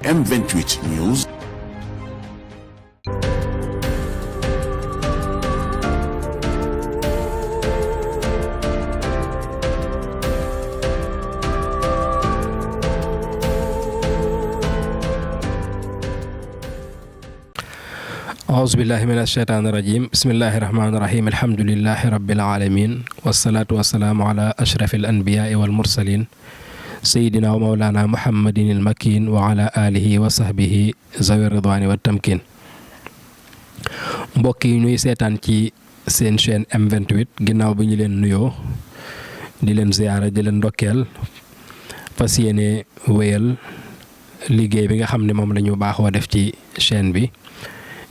M28 News. أعوذ بالله من الشيطان الرجيم بسم الله الرحمن الرحيم الحمد لله رب العالمين والصلاة والسلام على أشرف الأنبياء والمرسلين سيدنا ومولانا محمد المكين وعلى آله وصحبه ذوي الرضوان والتمكين mbokk yi ñuy seetaan ci seen chaîne M28 ginnaaw bi ñu leen nuyoo di leen ziyaara di leen ndokkeel fas yéene wéyal liggéey bi nga xam ne moom la ñu baaxoo def ci chaîne bi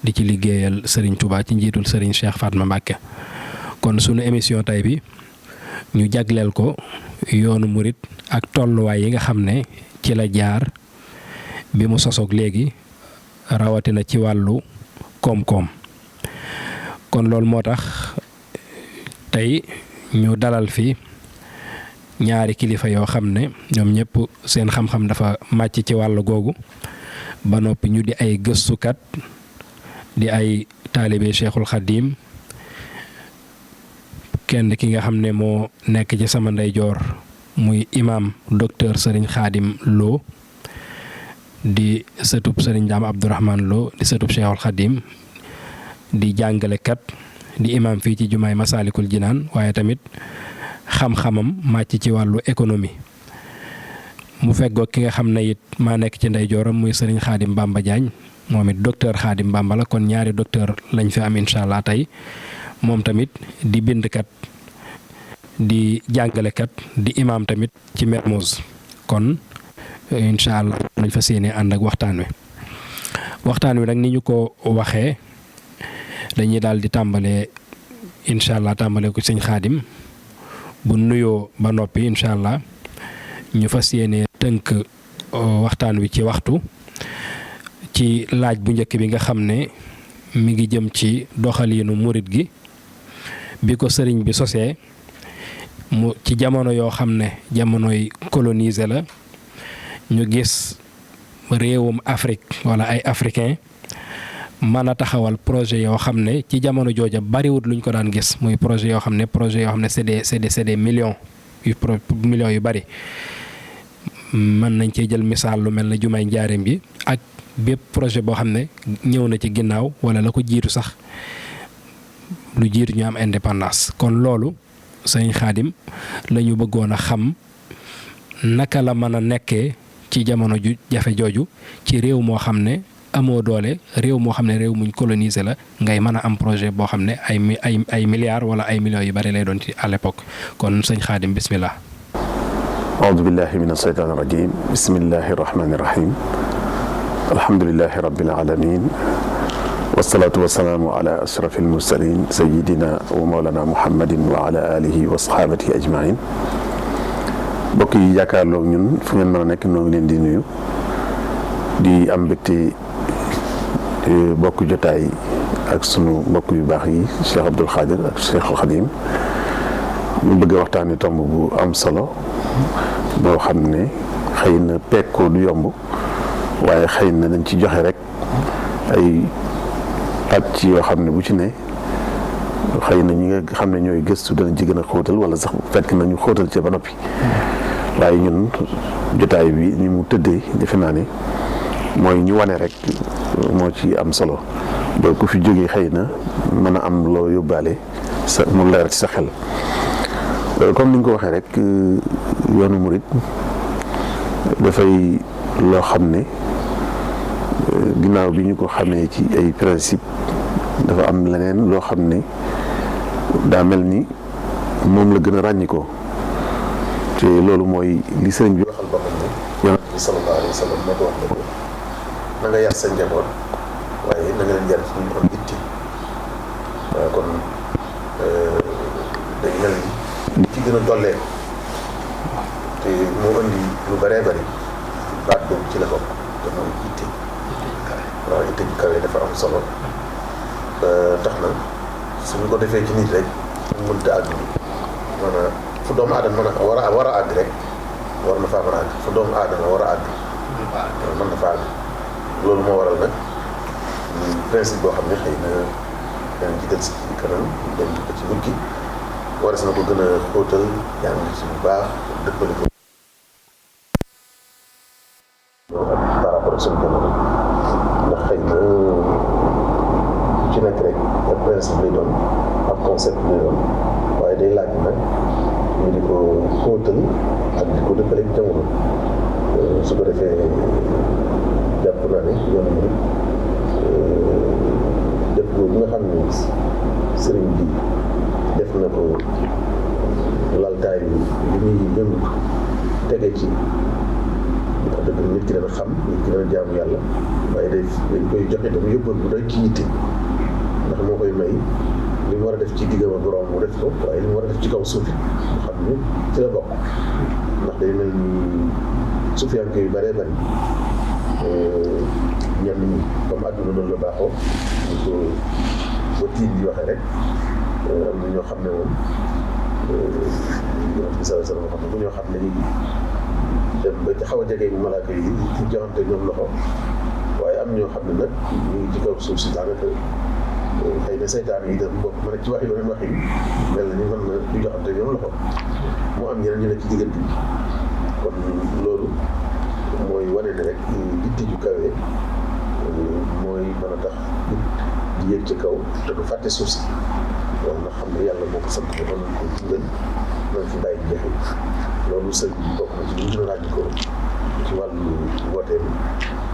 di ci liggéeyal Serigne Touba ci njiitul Serigne Cheikh Fatma Mbacké kon sunu émission tay bi ñu jagleel ko yoonu murit ak tolluwaay yi nga xam ne ci la jaar bi mu sosoog léegi rawatina ci wàllu koom-koom kon loolu moo tax tey ñu dalal fi ñaari kilifa yoo xam ne ñoom ñëpp seen xam-xam dafa màcc ci wàllu googu ba noppi ñu di ay gëstukat di ay taalibe Cheikhul Khadim kenn ki nga xam ne moo nekk ci sama ndeyjoor muy imam docteur Serigne Khadim Lo di sëtub Serigne Dame Abdourahmane Lo di sëtub Cheikhul Khadim di jàngalekat di imam fii ci jumaay Masalikul Jinaan waaye tamit xam-xamam màcc ci wàllu économie mu feggoo ki nga xam ne it maa nekk ci ndeyjooram muy Serigne Khadim Bamba Diagne moom it docteur Khadim Bamba la kon ñaari docteur lañ fi am incha allah tey moom tamit di bindkat di jàngalekat di imam tamit ci Mermoz kon incha allah nañ fa séenee ànd ak waxtaan wi nag ni ñu ko waxee dañuy daal di tàmbalee incha allah tàmbalee ko sëñ Khadim bu nuyoo ba noppi incha allah ñu fas yéene tënk waxtaan wi ci waxtu ci laaj bu njëkk bi nga xam ne mi ngi jëm ci doxaliinu murit gi bi ko sëriñ bi sosee mu ci jamono yoo xam ne jamonoy colonisé la ñu gis réewum Afrique wala ay africain mën a taxawal projet yoo xam ne ci jamono jooja bariwut luñ ko daan gis muy projet yoo xam ne c'est des millions yu bari mën nañ cee jël misaal lu mel ne jumaay njaareem bi ak bépp projet boo xam ne ñëw na ci ginnaaw wala la ko jiitu sax lu jiitu ñu am indépendance kon loolu sëñ Khadim la ñu bëggoon a xam naka la mën a nekkee ci jamono ju jafe jooju ci réew moo xam ne amoo doole réew moo xam ne réew muñ colonisé la ngay mën a am projet boo xam ne ay milliards wala ay millions yu bari lay doon ci à l'époque kon sëñ Khadim bismillah. a'uudu billahi mina shaytaani rajiim bismillahi rahmaani rahiim alhamdulillahi rabbil aalamiin wasalaatu wasalaamu ala ashrafil mursaliin sayyidina wa mawlana muhammadin wa ala alihi wa sahabatihi ajmain mbokk yi jàkkaarloog ñun fu ngeen mën a nekk noo ngi leen di nuyu di am mbégte bokk jotaay ak sunu mbokk yu baax yi Cheikh Abdoul Khadir ak Cheikhul Khadim ñu bëgg a waxtaani tomb bu am solo boo xam ne xëy na peeg ko du yomb waaye xëy na dañ ci joxe rek ay pàcc yoo xam ne bu ci ne xëy na ñi nga xam ne ñooy gëstu dana ci gën a xóotal wala sax fekk na ñu xóotal ci ba noppi waaye ñun jotaay bi ni mu tëddee defe naa ne mooy ñu wane rek moo ci am solo ba ku fi jógee xëy na mën a am loo yóbbaale sa mu leer ci sa xel comme ni nga ko waxee rek yoonu murit dafay loo xam ne ginnaaw bi ñu ko xamee ci ay principe dafa am leneen loo xam ne daa mel ni moom la gën a ràññikoo te loolu mooy li sëriñ bi waxal boppam ne yonent bi sallallahu alayhi wa sallam moo ko wax ne ko na nga yar sa njaboot waaye na nga leen yar ci ñu am itti waaw kon day mel ni li ci gën a dollee te moo indi lu bëree bëri baat boobu ci la bokk te mooy itte waaw itte ju kawe dafa am solo tax na suñu ko defee ci nit rek mu mënta àgg maanaam fu doomu aadama mën a war a àgg rek war na faa mën a àgg fu doomu aadama war a àgg mën na faa àgg loolu moo waral nag principe boo xam ne xëy na daan jiital si kanam dem ko ci wut gi war na ko gën a xóotal jàng ci bu baax dëppale ko par rapport ak suñu jamono ndax xëy na ci nekk rek ab principe lay doon ab concept lay doon waaye day laaj nag ñu di ko xóotal ak di ko dëppale ak jamono su ko defee jàpp naa ne yoon bi def ko bi nga xam ne sëriñ bi def na ko laltaay bi li muy yëngu tege ci wax dëgg nit ki dana xam nit ki dana jaamu yàlla waaye dañ koy joxe dama yóbbal bu doy ci yitte ndax moo koy may li mu war a def ci diggam ak borom mu def ko waaye li mu war a def ci kaw suuf mu xam ne ci la bokk ndax day mel ni suufiyanke yu bëree bëri ñenn ñi comme àdduna noonu la baaxoo ñu ko ba tiim di waxee rek am na ñoo xam ne moom bi sala sala xam ne bu ñoo xam ne ñu dem ba ci xaw a jege malaaka yi ci joxante ñoom loxo waaye am ñoo xam ne nag ñu ngi ci kaw suuf si daanaka xëy na seytaan yi itam bokk mën a ci wax yi beneen wax yi mel na ni mën na di joxante ñoom loxo mu am ñeneen ñu ne ci diggante bi kon loolu mooy wane ne rek yitte ju kawe mooy mën a tax nit di yéeg ci kaw te du fàtte suuf si loolu nga xam ne yàlla moo ko sant ko nañ ko dundal nañ fi bàyyi njeexit loolu sëñ bi bokk na ci li ñu gën a ràññi ko ci wàllu wooteem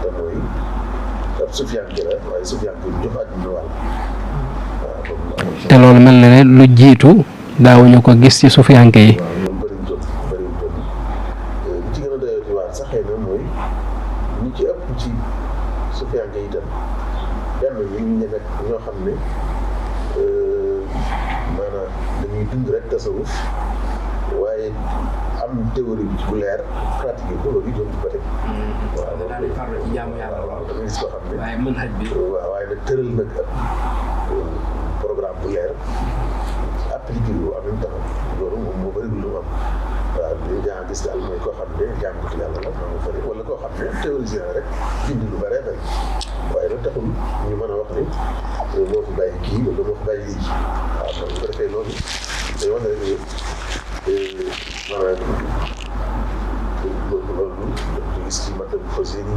te mooy ab sufiyanke la waaye sufiyanke bu jox àdduna wàll waaw te loolu mel na ne lu jiitu daawuñu ko gis ci sufiyanke yi. waaw loolu bëriwul doon li ci gën a doyoo ci waar sax xëy na mooy ñi ci ëpp ci sufiyanke yi itam benn ñu nekk ñoo xam ne maanaam dañuy dund rek tasawuf waaye am théorie bi bu leer pratique yi loolu yi doon ba tey. waaw loolu daal di farlu ci jaamu yàlla. waaw da ngay gis koo xam ne. waaye mën xaj bi. waaw waaye nag tëral nag programme bu leer appliqué wu en même temps loolu moom moo bëri lu am waaw li nga gis daal mooy koo xam ne jàngatu yàlla la moo bëri wala koo xam ne théoricien rek bind lu bëree bëri waaye nag taxul ñu mën a wax ne moo fi bàyyi kii wala moo fi bàyyi lii waaw donc bu ko defee loolu day wane rek maanaam loolu dañ koy gis ci matam fas yéene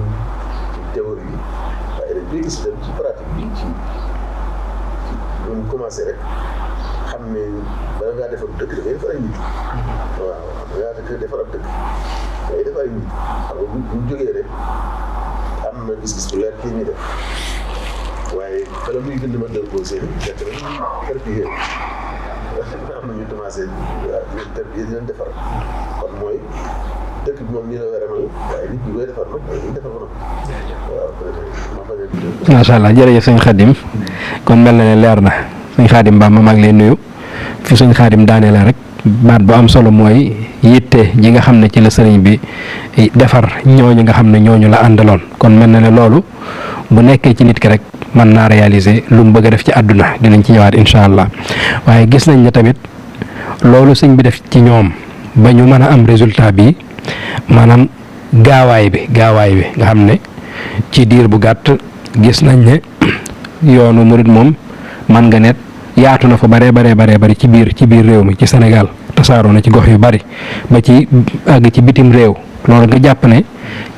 ci théorie bi waaye dañ koy gis dem ci pratique bi ci bu ñu commencé rek xam ne bala ngaa defar dëkk da ngay defar ay nit waaw bala ngaa defar ab dëkk da ngay defar ay nit xam nga bu ñu jógee rek am na gis-gis bu leer kii ñuy def waaye bala muy gën di mën a posé fekk na ñu perpétué am na ñu commencé di leen defar kon mooy dëkk bi moom nii la war a mel waaye nit ñi koy defar nag dañuy defar ba noppi. macha allah jërëjëf sëñ Xadim kon mel na ne leer na sëñ Xadim Ba ma mag leen nuyu fi sëñ Xadim daanee la rek baat bu am solo mooy yitte ji nga xam ne ci la sëriñ bi defar ñooñu nga xam ne ñooñu la àndaloon kon mel na ne loolu bu nekkee ci nit ki rek mën naa réaliser lu mu bëgg a def ci àdduna dinañ ci ñëwaat incha allah waaye gis nañ ne tamit loolu sëñ bi def ci ñoom ba ñu mën a am résultat bi maanaam gaawaay bi nga xam ne ci diir bu gàtt gis nañ ne yoonu murit moom man nga net yaatu na fa baree bari ci biir réew mi ci Sénégal tasaaroo na ci gox yu bari ba ci àgg ci bitim réew loolu nga jàpp ne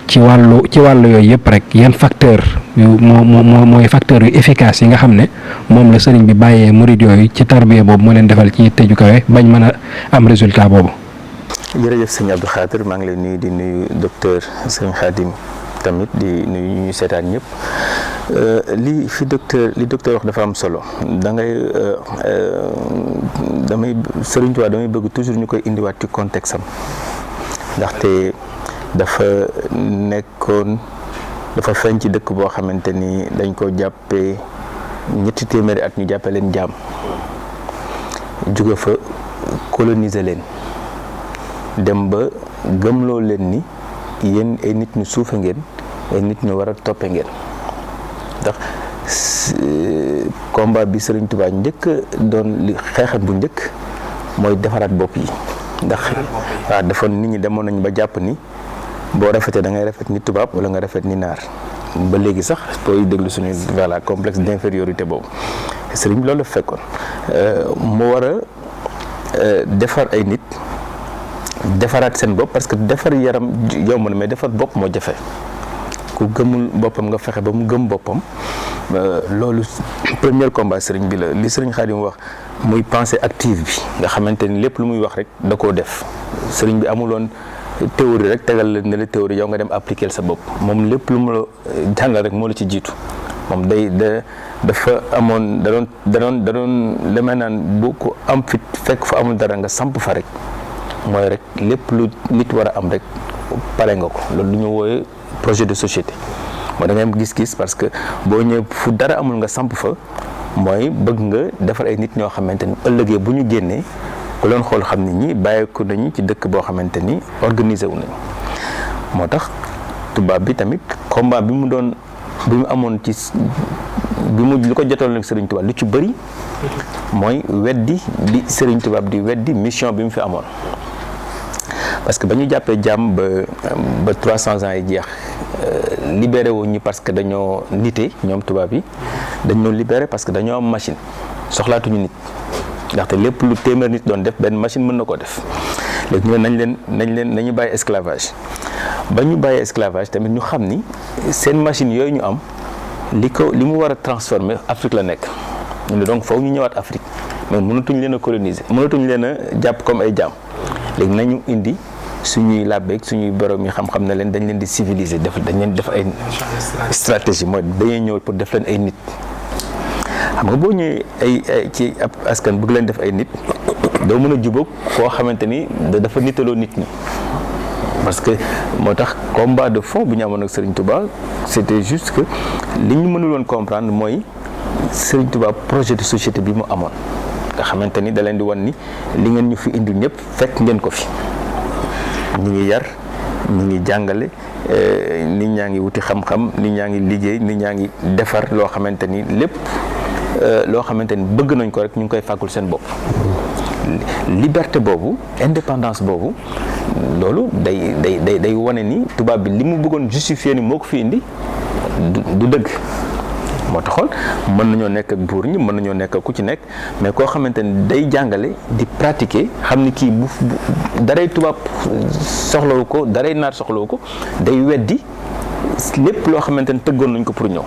ci wàllu yooyu yëpp rek yan facteur yu mooy facteur yu efficace yi nga xam ne moom la sëriñ bi bàyyee murit yooyu ci tarbiya boobu moo leen defal ci yitte ju kawe bañ mën a am résultat boobu. jërëjëf sëñ Abdou Khadir maa ngi lay nuyu di nuyu docteur sëñ Khadim tamit di nuyu ñu seetaan ñëpp li docteur wax dafa am solo Sëriñ Tuubaa damay bëgg toujours ñu koy indiwaat ci contexte am ndaxte dafa feeñ ci dëkk boo xamante ni dañ ko jàppee 300 at ñu jàppe leen jaam jóge fa coloniser leen dem ba gëmloo leen ni yéen ay nit ñu suufe ngeen ay nit ñu war a toppe ngeen ndax combat bi Sëriñ Tuubaa njëkk doon li xeexat bu njëkk mooy defaraat bopp yi ndax waaw dafa nit ñi demoon nañ ba jàpp ni boo rafetee da ngay rafet ni tubaab wala nga rafet ni naar ba léegi sax booy déglu suñu voilà complexe d'infériorité boobu sëriñ bi loolu la fekkoon mu war a defar ay nit defaraat seen bopp parce que defar yaram yomb na mais defar bopp moo jafe ku gëmul boppam nga fexe ba mu gëm boppam loolu premier combat sëriñ bi la li sëriñ Xaadim wax muy pensée active bi nga xamante ni lépp lu muy wax rek da koo def sëriñ bi amuloon théorie rek tegal la ne la théorie yow nga dem appliquer sa bopp moom lépp lu mu la jàngal rek moo la ci jiitu moom dafa amoon da doon li may naan bu ko am fit fekk fa amul dara nga samp fa rek mooy rek lépp lu nit war a am rek pare nga ko loolu lu ñu wooyee projet de société moo da ngay am gis-gis parce que boo ñëwee fu dara amul nga samp fa mooy bëgg nga defar ay nit ñoo xamante ni ëllëgee bu ñu génnee ku leen xool xam ni ñi bàyyeeku nañu ci dëkk boo xamante ni organisé wu nañu moo tax tubaab bi tamit combat bi mu amoon ci li ko jotoon nag Serigne Touba lu ci bëri mooy weddi di Serigne Touba di weddi mission bi mu fi amoon parce que ba ñu jàppee jàmm ba 300 ans yi jeex libéré wu ñu parce que dañoo nite ñoom tubaab yi dañoo libéré parce que dañoo am machine soxlaatuñu nit ndaxte lépp lu téeméer nit doon def benn machine mën na koo def léegi ñu ne nañu bàyyi esclavage ba ñu bàyyi esclavage tamit ñu xam ni seen machine yooyu ñu am li mu war a transformer Afrique la nekk ñu ne donc foofu ñu ñëwaat Afrique mais mënatuñ leen a coloniser mënatuñ leen a jàpp comme ay jaam léegi nañu indi suñuy làbbeeg suñuy borom yi xam-xam ne leen dañ leen di civiliser dañ leen def ay stratégie mooy dañuy ñëw pour def leen ay nit xam nga boo ñëwee ay ci ab askan bëgg leen def ay nit doo mën a jubóog koo xamante ni dafa nitaloo nit ñi parce que moo tax combat de fond bi ñu amoon ak Serigne Touba c'était juste que li ñu mënul woon comprendre mooy Serigne Touba projet de société bi mu amoon nga xamante ni da leen di wan ni li ngeen ñu fi indil ñëpp fekk ngeen ko fi ñi ngi yar ñi ngi jàngale nit ñaa ngi wuti xam-xam nit ñaa ngi liggéey nit ñaa ngi defar loo xamante ni lépp loo xamante ni bëgg nañ ko rek ñu ngi koy fàggul seen bopp liberté boobu indépendance boobu loolu day wane ni tubaab bi li mu bëggoon justifier ni moo ko fi indi du dëgg moo taxoon mën nañoo nekk ak buur ñi mën nañoo nekk ak ku ci nekk mais koo xamante ni day jàngale di pratiquer xam ni kii bu daray tubaab soxlawu ko daray naar soxlawu ko day weddi lépp loo xamante ni tëggoon nañ ko pour ñëw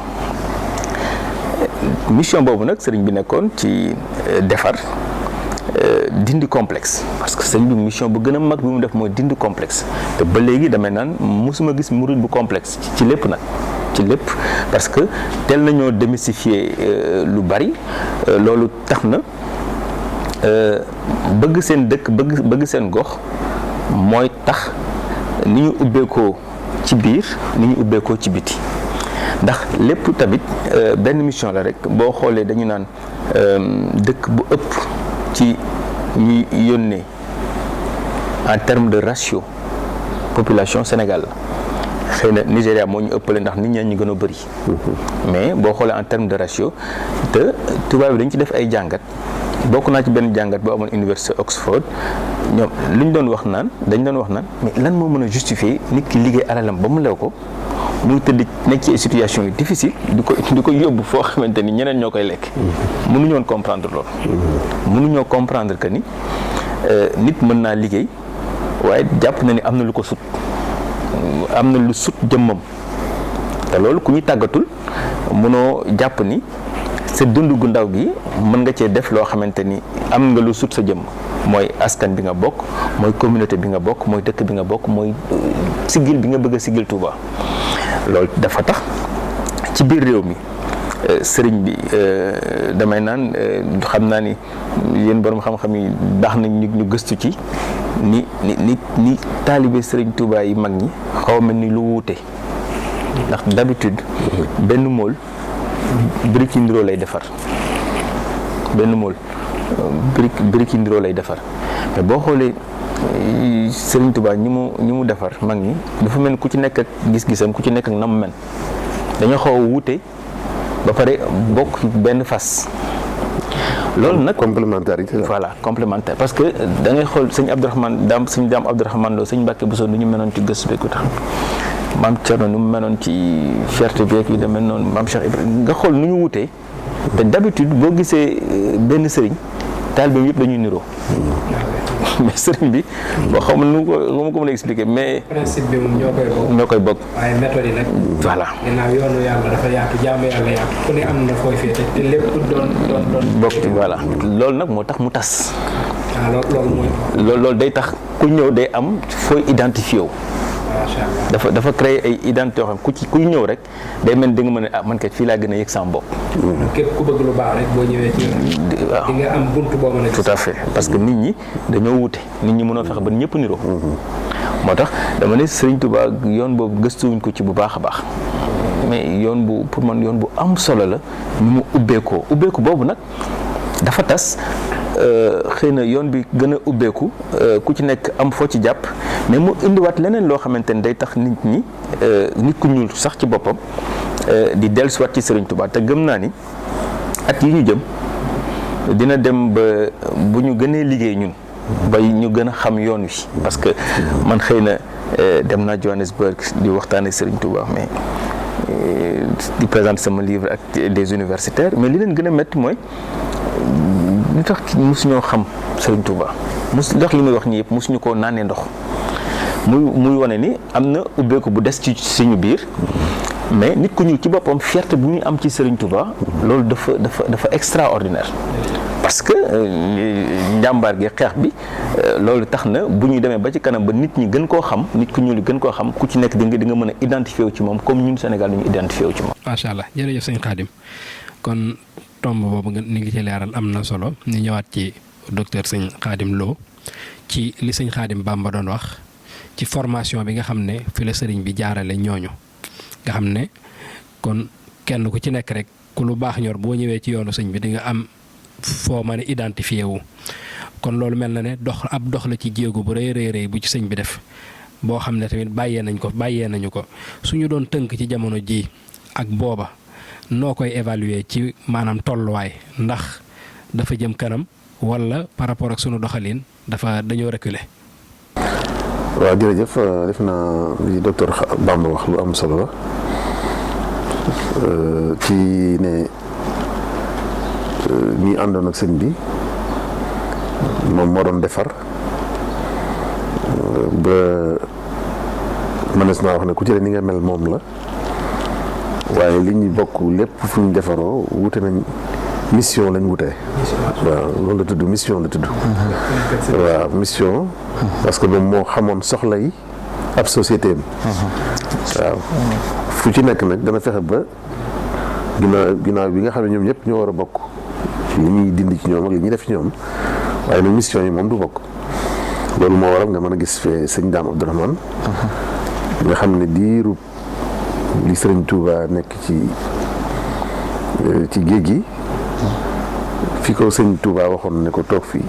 mission boobu nag sëriñ bi nekkoon ci defar dindi complexe parce que sëriñ bi mission bu gën a mag bi mu def mooy dindi complexe te ba léegi damay naan mosuma gis murid bu complexe ci lépp nag ci lépp parce que tel nañoo démystifier lu bari loolu tax na bëgg seen dëkk bëgg seen gox mooy tax ni ñu ubbeekoo ci biir ni ñu ubbeekoo ci biti ndax lépp tamit benn mission la rek boo xoolee dañu naan dëkk bu ëpp ci ñuy yónnee en termes de ratio population Sénégal la xëy na Nigéria moo ñu ëppale ndax nit ñaa ñu gën a bëri mais boo xoolee en termes de ratio te tubaab bi dañ ci def ay jàngat bokk naa ci benn jàngat boo amoon université Oxford ñoom li ñu doon wax naan dañ doon wax naan mais lan moo mën a justifier nit ki liggéey alalam ba mu lew ko muy tëdd nekk ci situation yu difficile di ko yóbbu foo xamante ni ñeneen ñoo koy lekk mënuñu woon comprendre loolu mënuñoo comprendre que ni nit mën naa liggéey waaye jàpp na ni am na lu ko sut am na lu sut jëmmam te loolu ku ñu tàggatul mënoo jàpp ni sa dund gu ndaw gi mën nga cee def loo xamante ni am nga lu sut sa jëmm mooy askan bi nga bokk mooy communauté bi nga bokk mooy dëkk bi nga bokk mooy sigil bi nga bëgg a sigil Touba loolu dafa tax ci biir réew mi sëriñ bi damay naan xam naa ni yéen borom xam-xam yi baax na ñu gëstu ci ni taalibe sëriñ Touba yi mag ñi xaw a mel ni lu wuute ndax d'habitude benn mool brique yi ndiroo lay defar benn mool brique yi ndiroo lay defar mais boo xoolee Sëriñ Touba ñi mu defar mag ñi dafa mel ni ku ci nekk ak gis-gisam ku ci nekk ak na mu mel dañoo xaw a wuute ba pare bokk benn fas loolu nag complémentarité voilà complémentaire parce que da ngay xool sëñ Abdourahmane sëñ Daam Abdourahmane Lo sëñ Mbàkke Bousso nu ñu meloon ci gëstu bi ko tax maam Thierno nu mu meloon ci fierté bi ak yu demee noonu maam Cheikh Ibrahima nga xool nu ñu wutee te d'habitude boo gisee benn sëriñ taalibe bi yëpp dañuy niroo mais sëriñ bi boo xam nu ma ko mën a expliquer mais principe bi moom ñoo koy bokk waaye méthode yi nag voilà ginnaaw yoonu yàlla dafa yaatu jaamu yàlla yaatu ku ne am na fooy féete te lépp doon bokk voilà loolu nag moo tax mu tas waaw loolu mooy loolu day tax ku ñëw day am fooy identifié wu macha allah dafa créer ay identité yoo xam kuy ñëw rek day mel di nga mën a man kat fii laa gën a yëg sama bopp. képp ku bëgg lu baax rek boo ñëwee ci waaw di nga am buntu boo mën a gis. tout à fait parce que nit ñi dañoo wute nit ñi mënoo fexe ba ñëpp niroo. moo tax dama ne Serigne Touba yoon boobu gëstuwuñ ko ci bu baax a baax mais yoon bu pour man yoon bu am solo la ni mu ubbeekoo ubbeeku boobu nag dafa tas. xëy na yoon bi gën a ubbeeku ku ci nekk am foo ci jàpp mais mu indiwaat leneen loo xamante ni day tax nit ñi nit ku ñuul sax ci boppam di dellusiwaat ci Serigne Touba te gëm naa ni at yi ñu jëm dina dem ba bu ñu gënee liggéey ñun ba ñu gën a xam yoon wi parce que man xëy na dem naa Johannesburg di waxtaanee Serigne Touba mais di présenter sama livre ak des universitaires mais li leen gën a métti mooy. li tax mosuñoo xam Serigne Touba ndax li muy wax nii yëpp mosuñu koo naanee ndox muy wane ni am na ubbeeku bu des ci suñu biir mais nit ku ñuul ci boppam fierté bu muy am ci Serigne Touba loolu dafa extraordinaire parce que njàmbaar gi xeex bi loolu tax na bu ñu demee ba ci kanam ba nit ñi gën koo xam nit ku ñuul gën koo xam ku ci nekk di nga mën a identifié wu ci moom comme ñun Sénégal ñu identifié wu ci moom. macha allah jërëjëf sëñ Khadim kon. tomb boobu nga ni ngi ci leeral am na solo ñu ñëwaat ci docteur sëñ Khadim Lo ci li sëñ Khadim Bamba doon wax ci formation bi nga xam ne fi la sëriñ bi jaarale ñooñu nga xam ne kon kenn ku ci nekk rek ku lu baax ñor boo ñëwee ci yoonu sëñ bi di nga am foo mën a identifié wu kon loolu mel na ne dox la ci jéego bu rëy bu ci sëñ bi def boo xam ne tamit bàyyee nañu ko suñu doon tënk ci jamono ji ak booba noo koy évaluer ci maanaam tolluwaay ndax dafa jëm kanam wala par rapport ak sunu doxalin dañoo reculer. waaw jërëjëf def naa li docteur Bamba wax lu am solo la ci ne ñi àndoon ak sëñ bi moom moo doon defar ba mënees naa wax ne ku ci ne ni nga mel moom la. waaye li ñu bokk lépp fu ñu defaroo wute nañ mission lañ wutee waaw loolu la tudd mission la tudd waaw mission parce que moom moo xamoon soxla yi ab société am waaw fu ci nekk nag dana fexe ba ginnaaw bi nga xam ne ñoom ñëpp ñoo war a bokk li ñuy dindi ci ñoom ak li ñuy def ci ñoom waaye nag mission yi moom du bokk loolu moo waral nga mën a gis fee sëñ Daam Abdourahmane nga xam ne diiru li Serigne Touba nekk ci géej gi fi ko Serigne Touba waxoon ne ko toog fii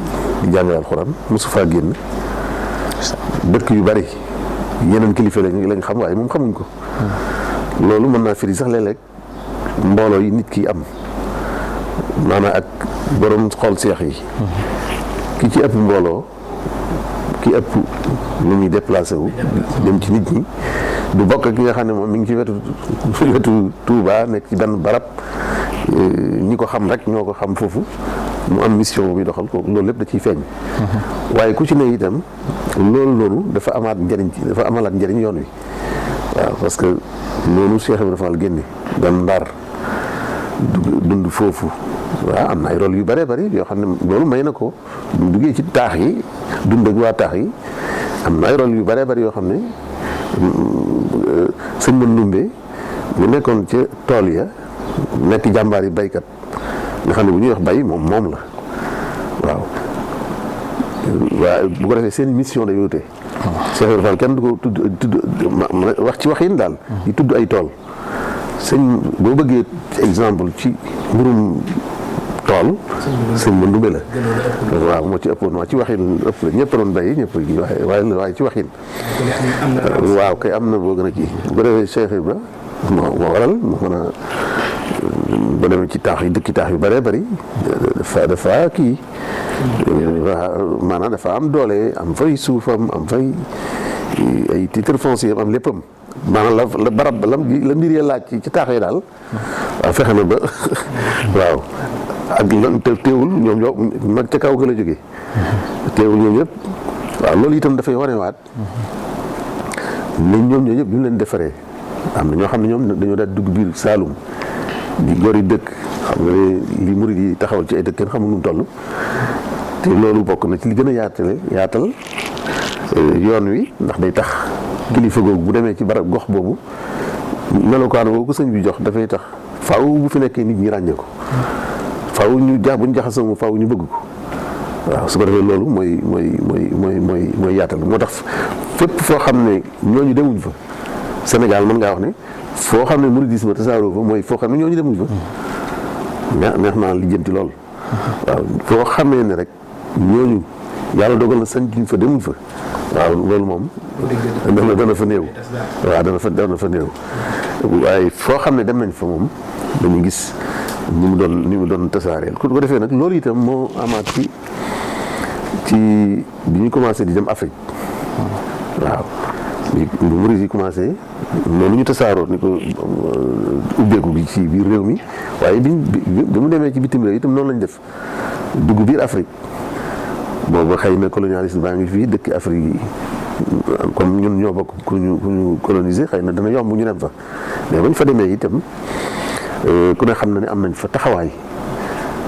di jàngale alxuraan mosu faa génn dëkk yu bari yeneen kilifa lañ xam waaye moom xamuñ ko loolu mën naa firi sax léeg-léeg mbooloo yi nit ki am maanaam ak borom xool seex yi ki ci ëpp mbooloo ki ëpp lu muy déplacé wu dem ci nit ñi du bokk ak ki nga xam ne moom mi ngi ci wetu Touba nekk ci benn barab ñi ko xam rek ñoo ko xam foofu mu am mission bi doxal ko loolu lépp da ciy feeñ waaye ku ci ne itam loolu dafa amalaat njëriñ yoon wi waaw parce que loolu Cheikh Ibrahima Fall génne dem Ndar dund foofu waaw am na ay rôle yu bëree bëri yoo xam ne loolu may na ko duggee ci taax yi dund ak waa taax yi am na ay rôle yu bëree bëri yoo xam ne sëñ mën Ndumbe mu nekkoon ca tool ya nekk jàmbaar yi baykat nga xam ne bu ñuy wax bay moom la waaw waaye bu ko defee seen mission day wute Cheikh Ibrahima Fall kenn du ko tudd wax ci waxin daal di tudd ay tool sëñ boo bëggee exemple ci mbirum tool sëñ mën Ndumbe la waaw moo ci ëppoon waaw ci waxin ëpp la ñëpp doon bay ñëpp waaye ci waxin waaw kay am na boo gën a kii bu ko defee Cheikh Ibrahima moo waral moo mën a ba demee ci taax yi dëkki taax yu bëree bëri dafa kii maanaam dafa am doole am fay suufam am fay ay titre foncier am léppam maanaam la barab la mbir ya laaj ci taax yi daal waaw fexe na ba waaw ak lan teewul ñoom ñoo mag ca kaw ga la jógee teewul ñoom ñëpp waaw loolu itam dafay wanewaat ne ñoom ñoo ñëpp bi mu leen defaree am na ñoo xam ne ñoom dañoo daal dugg biir Saalum di gori dëkk xam nga ne li murid yi taxawal ci ay dëkk kenn xamul nu mu toll te loolu bokk na ci li gën a yaatal yoon wi ndax day tax kilifa googu bu demee ci barab gox boobu melokaan boobu ko sëñ bi jox dafay tax faaw bu fi nekkee nit ñi ràññee ko faaw ñu buñ jaxasoo moom faaw ñu bëgg ko waaw su ko defee loolu mooy yaatal moo tax fépp foo xam ne ñooñu demuñ fa Sénégal mën ngaa wax ne foo xam ne mouridisme tasaaroo fa mooy foo xam ne ñooñu demuñ fa neex naa lijjanti lool waaw foo xamee ne rek ñooñu yàlla dogal na sañtuñ fa demuñ fa waaw loolu moom dana fa néew waaw dana fa néew waaye foo xam ne dem nañ fa moom dañu gis ni mu doon tasaareel ku ko defee nag loolu itam moo amaat ci bi ñu commencé di dem Afrique waaw bu murid yi commencé loolu ñu tasaaroo ni ko ubbeeku gi ci biir réew mi waaye bi mu demee ci bitim réew itam noonu lañ def dugg biir Afrique boobu xëy na colonialiste baa ngi fii dëkk Afrique yi comme ñun ñoo bokk ku ñu coloniser xëy na dana yomb ñu dem fa mais bañ fa demee itam ku ne xam na ne am nañ fa taxawaay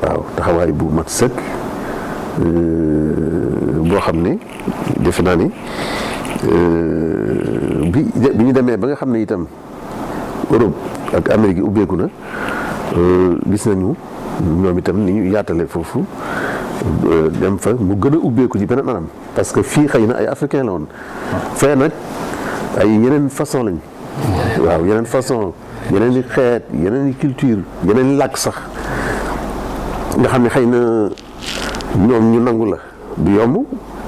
waaw taxawaay bu mat sëkk boo xam ne defe naa ni bi ñu demee ba nga xam ne itam Europe ak Amérique yi ubbeeku na gis nañu ñoom itam ni ñu yaatale foofu dem fa mu gën a ubbeeku ci beneen anam parce que fii xëy na ay africain la woon fee nag ay yeneen façon lañ waaw yeneen façon yeneen i xeet yeneen i culture yeneen i làkk sax nga xam ne xëy na ñoom ñu nangu la du yomb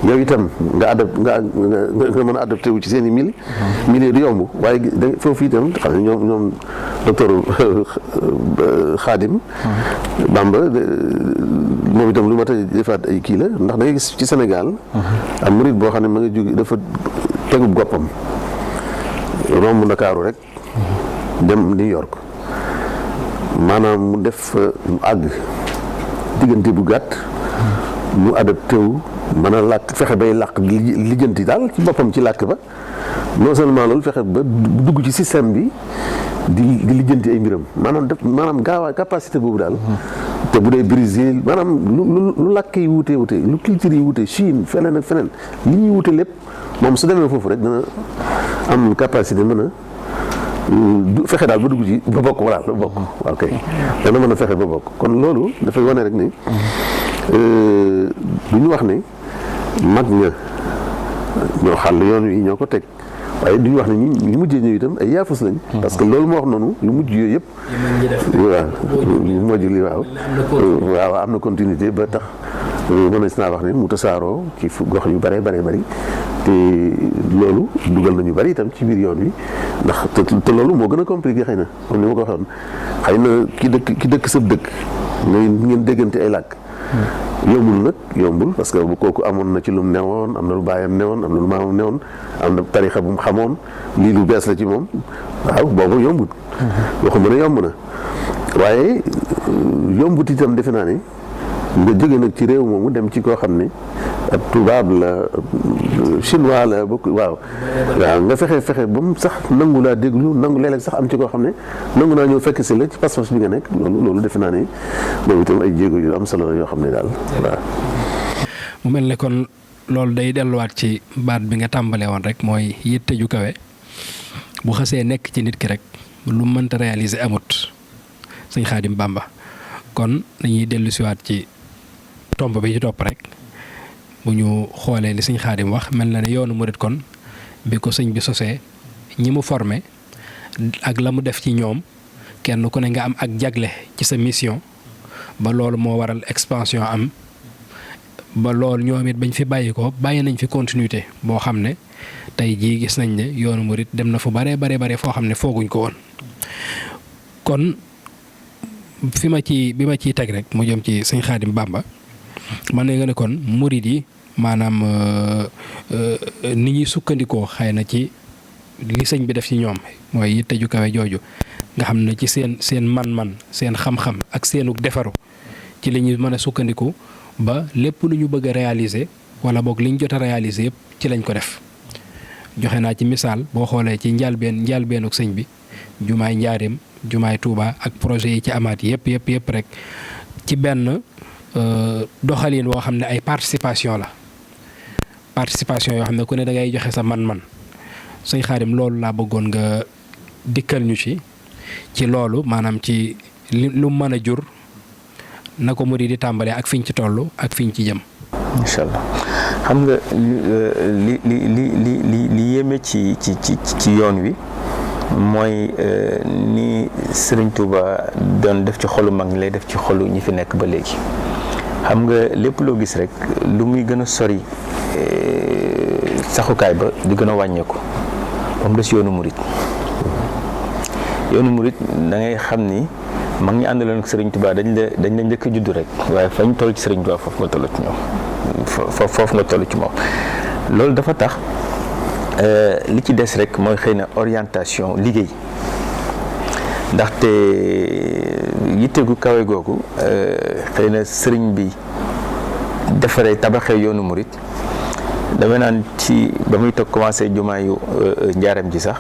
yow itam nga mën a adapté wu ci seen i milieu du yomb waaye foofu itam xam ne ñoom docteur Khadim Bamba moom itam lu ma ta defaat ay kii la ndax da ngay gis ci Sénégal am murid boo xam ne ma nga jóge dafa tegub goppam romb Ndakaaru rek dem New York maanaam mu def mu àgg diggante bu gàtt mu adapté wu mën a làkk fexe bay làkk lijjanti daal ci boppam ci làkk ba non seulement loolu fexe ba dugg ci système bi di lijjanti ay mbiram maanaam gaawaay capacité boobu daal te bu dee Brésil maanaam lu làkk yi wute lu culture yi wute Chine feneen ak feneen li ñuy wute lépp moom su demee foofu rek dana am capacité mën a fexe daal ba dugg ci ba bokk voilà ba bokk waaw kay dana mën a fexe ba bokk kon loolu dafay wane rek ne du ñu wax ne mag ña ñoo xàll yoon wi ñoo ko teg waaye du ñu wax ne ñi mujjee ñëw itam ay yaafus lañ parce que loolu moo wax noonu lu mujj yooyu yëpp waaw lu mujj li waaw am na continuité ba tax mën naa wax ne mu tasaaroo ci gox yu bare bari te loolu dugal nañu bari itam ci biir yoon wi ndax te loolu moo gën a compliqué xëy na comme ni ma ko waxoon xëy na ki dëkk sab dëkk ngeen déggante ay làkk yombul parce que bu kooku amoon na ci lu mu newoon am na lu baayam newoon am na lu maamam newoon am na tarixa bu mu xamoon lii lu bees la ci moom waaw boobu yombut waxuma ne yomb na waaye yombut itam defe naa ne nga jóge nag ci réew moomu dem ci koo xam ne ab tubaab la chinois la bokk waaw nga fexe ba mu sax nangu laa déglu nangu léeg-léeg sax am ci koo xam ne nangu naa ñëw fekk si la ci pas-pas bi nga nekk loolu defe naa ne moom itam ay jéego yu am solo la yoo xam ne daal waaw. mu mel ne kon loolu day delluwaat ci baat bi nga tàmbalee woon rek mooy yitte ju kawe bu xasee nekk ci nit ki rek lu mënta réaliser amut sëñ Xaadim Bamba kon dañuy dellusiwaat ci tomb bi ci topp rek. bu ñu xoolee li sëñ Xaadim wax mel na ne yoonu murit kon bi ko sëñ bi sosee ñi mu formé ak la mu def ci ñoom kenn ku ne nga am ak jagle ci sa mission ba loolu moo waral expansion am ba loolu ñoom it bañ fi bàyyi ko bàyyi nañ fi continuité boo xam ne tey jii gis nañ ne yoonu murit dem na fu bare foo xam ne fooguñ ko woon kon bi ma ciy teg rek mu jëm ci sëñ Xaadim Bamba man nga ne kon murid yi maanaam ni ñuy sukkandikoo xëy na ci li sëñ bi def ci ñoom mooy yitte ju kawe jooju nga xam ne ci seen man-man seen xam-xam ak seenu defaru ci la ñuy mën a sukkandiku ba lépp lu ñu bëgg a réaliser wala boog li ñu jot a réaliser yëpp ci lañ ko def. joxe naa ci misaal boo xoolee ci njaalbeenuk sëñ bi jumaay Njaaréem jumaay Touba ak projet yi ci amaat yëpp rek ci benn doxalin woo xam ne ay participation yoo xam ne ku ne da ngay joxe sa man-man. sëñ Xaadim loolu laa bëggoon nga dikkal ñu ci loolu maanaam ci lu mën a jur na ko murid di tàmbalee ak fiñ ci toll ak fiñ ci jëm. incha allah xam nga li yéeme ci yoon wi mooy ni Sëriñ Tuuba doon def ci xolu mag ñi lay def ci xolu ñi fi nekk ba léegi. xam nga lépp loo gis rek lu muy gën a sori saxukaay ba di gën a wàññeeku moom des yoonu murit da ngay xam ni mag ñi àndaloon ak Sëriñ Tuubaa dañ la njëkk a judd rek waaye fañ toll ci Sëriñ Tuubaa foofu nga toll ci ñoom foofu nga toll ci moom. loolu dafa tax li ci des rek mooy xëy na orientation liggéey ndaxte yitte gu kawe googu xëy na sëriñ bi defaree tabaxee yoonu murit dama naan ci ba muy toog commencé jumaayu Njaareem ji sax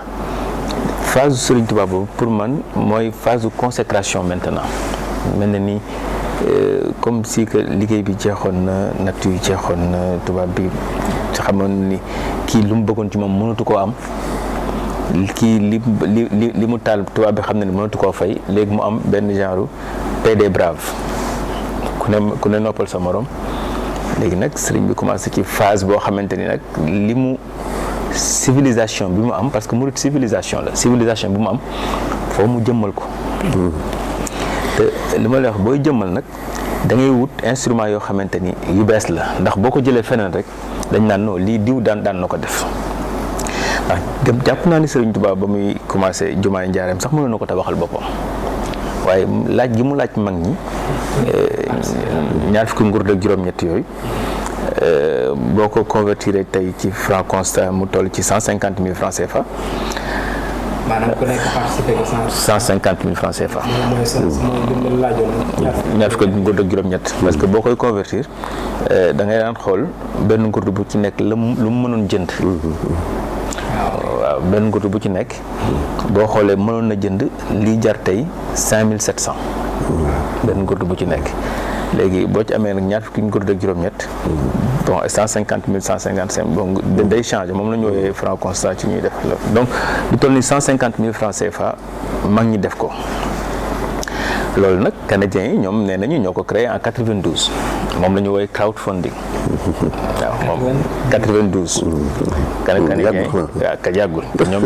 phase Sëriñ Tuubaa boobu pour man mooy phase de consécration maintenant mel na ni comme si que liggéey bi jeexoon na natt yu jeexoon na tubaab bi xamoon ni kii lu mu bëggoon ci moom mënatu koo am kii li mu taal tubaab bi xam na ni mënatu koo fay léegi mu am benn genre PD brave ku ne noppal sa morom léegi nag sëriñ bi commencé ci phase boo xamante ni nag li mu civilisation bi mu am parce que murid civilisation bi mu am foo mu jëmmal ko te li ma lay wax booy jëmmal nag da ngay wut instrument yoo xamante ni yu bees la ndax boo ko jëlee feneen rek dañ naan non lii diw daan na ko def waaw jàpp naa ni Sëriñ Tuubaa ba muy commencé jumaay Njaareem sax mënoon na ko tabaxal boppam waaye laaj gi mu laaj mag ñi ñaar fukki nguur ak juróom-ñett yooyu boo ko convertir tey ci franc constat mu toll ci 150 000 francs CFA. maanaam ku nekk participé ko 150 000 francs CFA. mooy ñaar fukki nguur ak juróom-ñett. parce que boo koy convertir da ngay daan xool benn nguur bu ci nekk lu mu mënoon jënd. waaw benn nguur bu ci nekk. boo xoolee mënoon na jënd lii jar tey 5700. benn nguur bu ci nekk. léegi boo ci amee nag ñaar fukki nguur ak juróom-ñett. bon 150 000 155 bon day changé moom la ñu woowee franc constat ci ñuy def la donc lu toll ni 150 000 francs CFA mag ñi def ko. loolu nag canadiens yi ñoom nee nañu ñoo ko créé en 92 moom la ñu woowee crowdfunding. waaw moom 92. canadiens yi waaw ka yàggul ñoom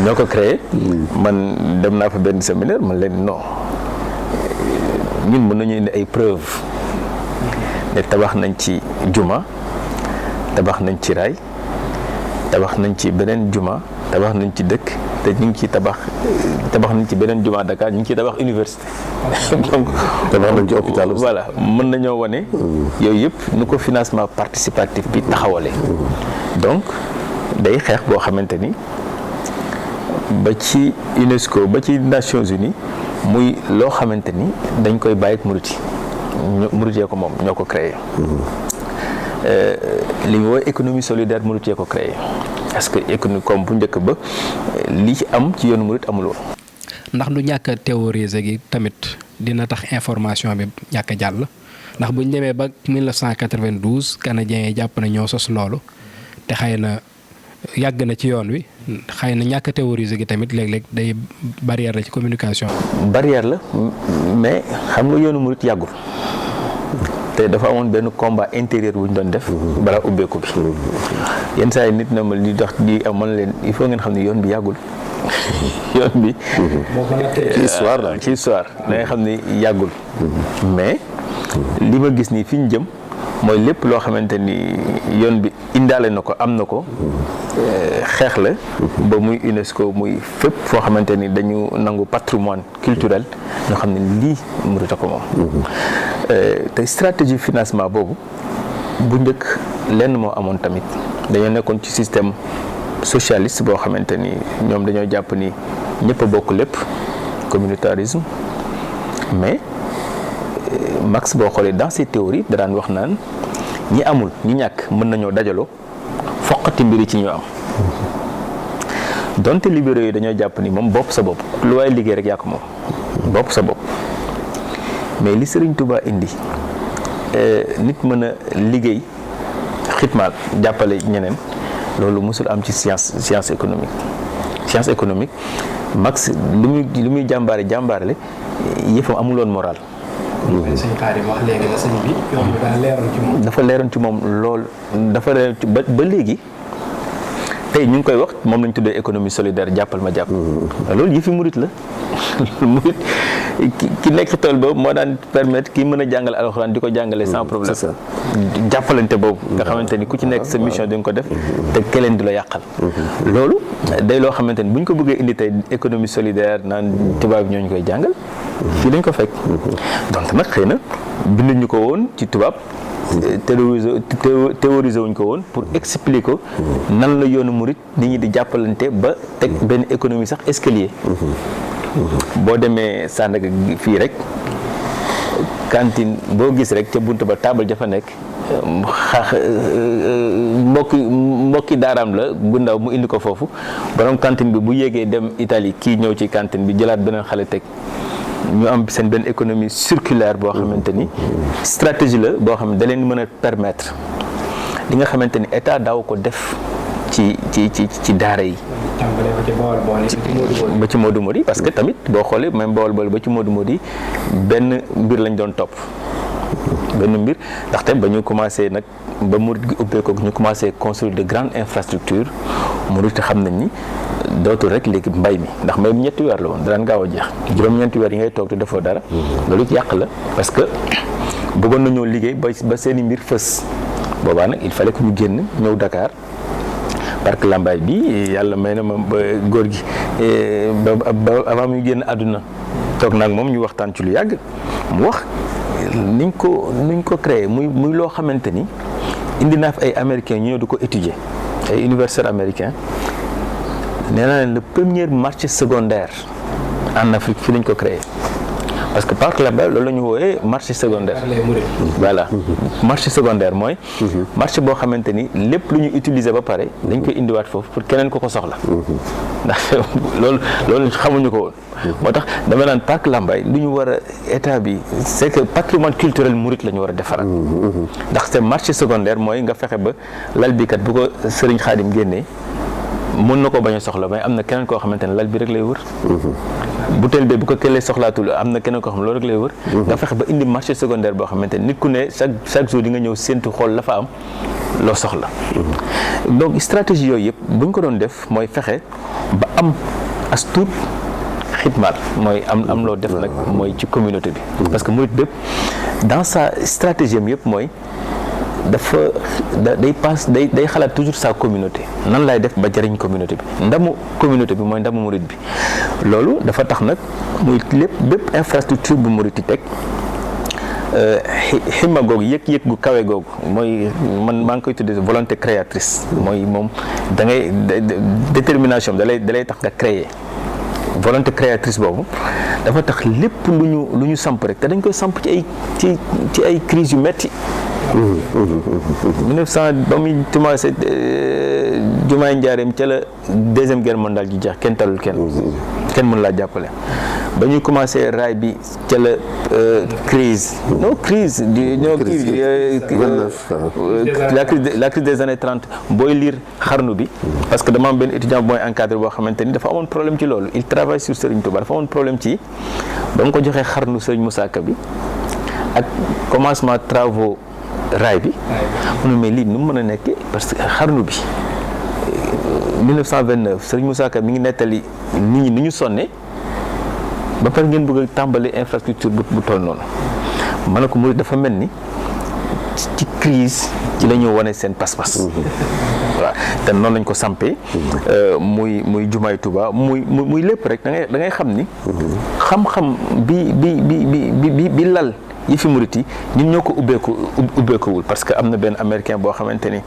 ñoo ko créé. man dem naa fa benn séminaire man leen non ñun mën nañu indi ay preuves. ne tabax nañ ci juma tabax nañ ci raay tabax nañ ci beneen juma tabax nañ ci dëkk te ñu ngi ci tabax nañ ci beneen juma Dakar ñu ngi ciy tabax université. donc tabax nañ ci hôpital. voilà mën nañoo wane. yooyu yëpp nu ko financement participatif bi taxawale. donc day xeex boo xamante ni ba ci UNESCO ba ci Nations Unies muy loo xamante ni dañ koy bàyyi ak murit yi murit ko moom ñoo ko créé. li ñu woowee économie solidaire murit ko créé parce que économie comme bu njëkk ba li ci am ci yoonu murit amul woon. ndax du ñàkk a théoriser gi tamit dina tax information bi ñàkk a jàll ndax buñ demee ba 1992 canadiens yi jàpp na ñoo sos loolu te xëy na yàgg na ci yoon wi xëy na ñàkk a théoriser gi tamit léeg-léeg day barrière la ci communication. barrière la mais xam nga yoonu murit yàggul. te dafa amoon benn combat intérieur bu ñu doon def. balaa ubbeeku bi. yenn saa yi nit na ma li dox di amoon leen il faut ngeen xam ne yoon bi yàggul. yoon bi. ci histoire la ci histoire da nga xam ne yàggul. mais li ma gis nii fi ñu jëm mooy lépp loo xamante ni yoon bi indaale na ko am na ko. xeex la. ba muy UNESCO muy fépp foo xamante ni dañu nangu patrimoine culturel ñoo xam ne lii murit ko moom. te stratégie financement boobu bu njëkk lenn moo amoon tamit dañoo nekkoon ci système socialiste boo xamante ni ñoom dañoo jàpp ni ñëpp a bokk lépp communautarisme mais Marx boo xoolee dans ses théories da daan wax naan ñi amul ñi ñàkk mën nañoo dajaloo foqati mbiri ci ñu am donte libéraux yi dañoo jàpp ni moom bopp sa bopp lu waaye liggéey rek yaa ko moom bopp sa bopp mais li Serigne Touba indi nit mën a liggéey xitmaal jàppale ñeneen loolu mosul am ci science économique Marx lu muy jàmbaarale yëfam amuloon moral. sëñ Xaadim wax léegi la sëñ bi yoon bi daa leeroon ci moom. dafa leeroon ci moom lool dafa leeroon ci ba léegi tey ñu ngi koy wax moom lañ tuddee économie solidaire jàppal ma jàpp. loolu yëfi murit la murit ki nekk tool boobu moo daan permettre ki mën a jàngale alxuraan di ko jàngale sans problème. jàppalante boobu nga xamante ni ku ci nekk sa mission di nga ko def te keleen di la yàqal. loolu day loo xamante ni bu ñu ko bëggee indi tey économie solidaire naan tubaab ñooñu koy jàngal fii lañ ko fekk. donc nag xëy na binduñu ko woon ci tubaab. théoriser wuñ ko woon pour expliquer ko nan la yoonu murit nit ñi di jàppalante ba teg benn économie sax escalier. boo demee Sandaga fii rek cantine boo gis rek ca bunt ba taabal ja fa nekk mbokki daaraam la bu ndaw mu indi ko foofu borom cantine bi bu yéegee dem Italie kii ñëw ci cantine bi jëlaat beneen xale teg ñu am seen benn économie circulaire boo xamante ni stratégie la boo xam ne da leen mën a permettre li nga xamante ni état daaw ko def ci daara yi. ba ci Modou Modi parce que tamit boo xoolee même Bawol ba ci Modou Modi benn mbir lañ doon topp benn mbir ndaxte ba ñu commencé nag ba murit gi ubbeekoo ñu commencé construire de grandes infrastructures murit xam nañ ni dootul rek léegi mbay mi ndax mbay mi ñetti weer la woon daan gaaw a jeex juróom-ñeenti weer yi ngay toog te defoo dara loolu yàq la parce que bëggoon nañoo liggéey ba seen i mbir fës boobaa nag il fallait que ñu génn ñëw Dakar parc Lambaye bi yàlla may na ma ba góor gi ba avant muy génn àdduna toog nag moom ñu waxtaan ci lu yàgg mu wax niñ ko créé muy loo xamante ni indi naa fi ay américains ñu ñëw di ko étudier ay universitaires américains nee naa leen le premier marché secondaire en Afrique fii lañ ko créé parce que parc Lambaye loolu la ñu wooyee marché secondaire. voilà marché secondaire mooy. marché boo xamante ni lépp lu ñu utiliser ba pare dañ koy indiwaat foofu pour keneen ko soxla. ndax loolu xamuñu ko woon. moo tax dama naan parc Lambaye lu ñu war a état bi c'est que patrimoine culturel murit la ñu war a defaraat. ndax c'est marché secondaire mooy nga fexe ba lal bi kat bu ko Serigne Khadim génnee mën na ko bañ a soxla mais am na keneen koo xamante ne lal bi rek lay wër. butéel bi bu ko këlee soxlaatul am na keneen koo xam loolu rek lay wër. nga fexe ba indi marché secondaire boo xamante ne nit ku ne chaque jour di nga ñëw séntu xool la fa am loo soxla. donc stratégie yooyu yëpp bu ñu ko doon def mooy fexe ba am as tuut xitmaal mooy am loo def nag mooy ci communauté bi. parce que murit bépp dans sa stratégie am yëpp mooy day xalaat toujours sa communauté nan laay def ba jëriñ communauté bi ndamu communauté bi mooy ndamu murit bi. loolu dafa tax nag muy bépp infrastructure bu murit yi teg ximma googu yëg gu kawe googu mooy man maa ngi koy tuddee volonté créatrice mooy moom da ngay détermination da lay tax nga créer volonté créatrice boobu dafa tax lépp lu ñu samp rek te dañ koy samp ci ay crise yu metti 1900 ba muy commencé jumaay njaareem ca la deuxième guerre mondiale ji jeex kenn talul kenn mën laa jàppale ba ñuy commencé raay bi ca la la crise des années 30 booy lire xarnu bi parce que dama am benn étudiant bu mooy encadré boo xamante ni dafa amoon problème ci loolu il travaille sur Serigne Touba dafa amoon problème ci ba mu ko joxee xarnu Serigne Moussa Ka bi ak commencement travaux raay bi mu ne mais lii nu mu mën a nekkee parce que xarnu bi 1929 Serigne Moussa Ka mi ngi nettali nit ñi ni ñu sonne ba pare ngeen bëgg a tàmbali infrastructure bu toll noonu ma ne ko murid dafa mel ni ci crise ci la ñu wane seen pas-pas. waaw te noonu lañ ko sampee muy jumaay Tuuba muy lépp rek da ngay xam ni xam-xam bi lal yi fi murit yi ñun ñoo ko ubbeekuwul parce que am na benn américain boo xamante ni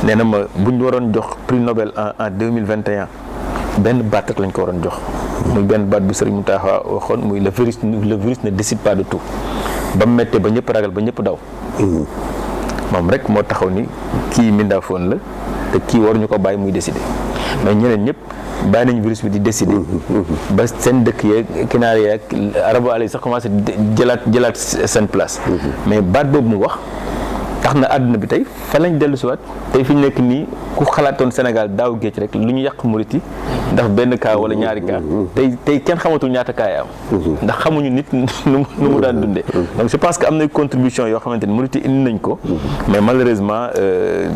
nee na ma bu ñu waroon jox prix Nobel en 2021 benn baat rek lañ ko waroon jox muy benn baat bi Serigne Mountakha waxoon muy le virus ne décide pas de tout ba mu méttee ba ñëpp ragal ba ñëpp daw moom rek moo taxaw ni kii mindaafoon la te kii waruñu ko bàyyi muy décider mais ñeneen ñëpp bàyyi nañu virus bi di décider ba seen dëkk yeeg kinaar yeeg arabo alay sax commencé jëlaat seen place mais baat boobu mu wax tax na àdduna bi tey fa lañ dellu siwaat tey fi ñu nekk nii ku xalaatoon Sénégal daaw géej rek lu ñu yàq murit yi ndax benn cas wala ñaari cas tey kenn xamatul ñaata cas yi am ndax xamuñu nit nu mu daan dundee donc je pense que am na contribution yoo xamante ni murit yi indi nañ ko mais malheureusement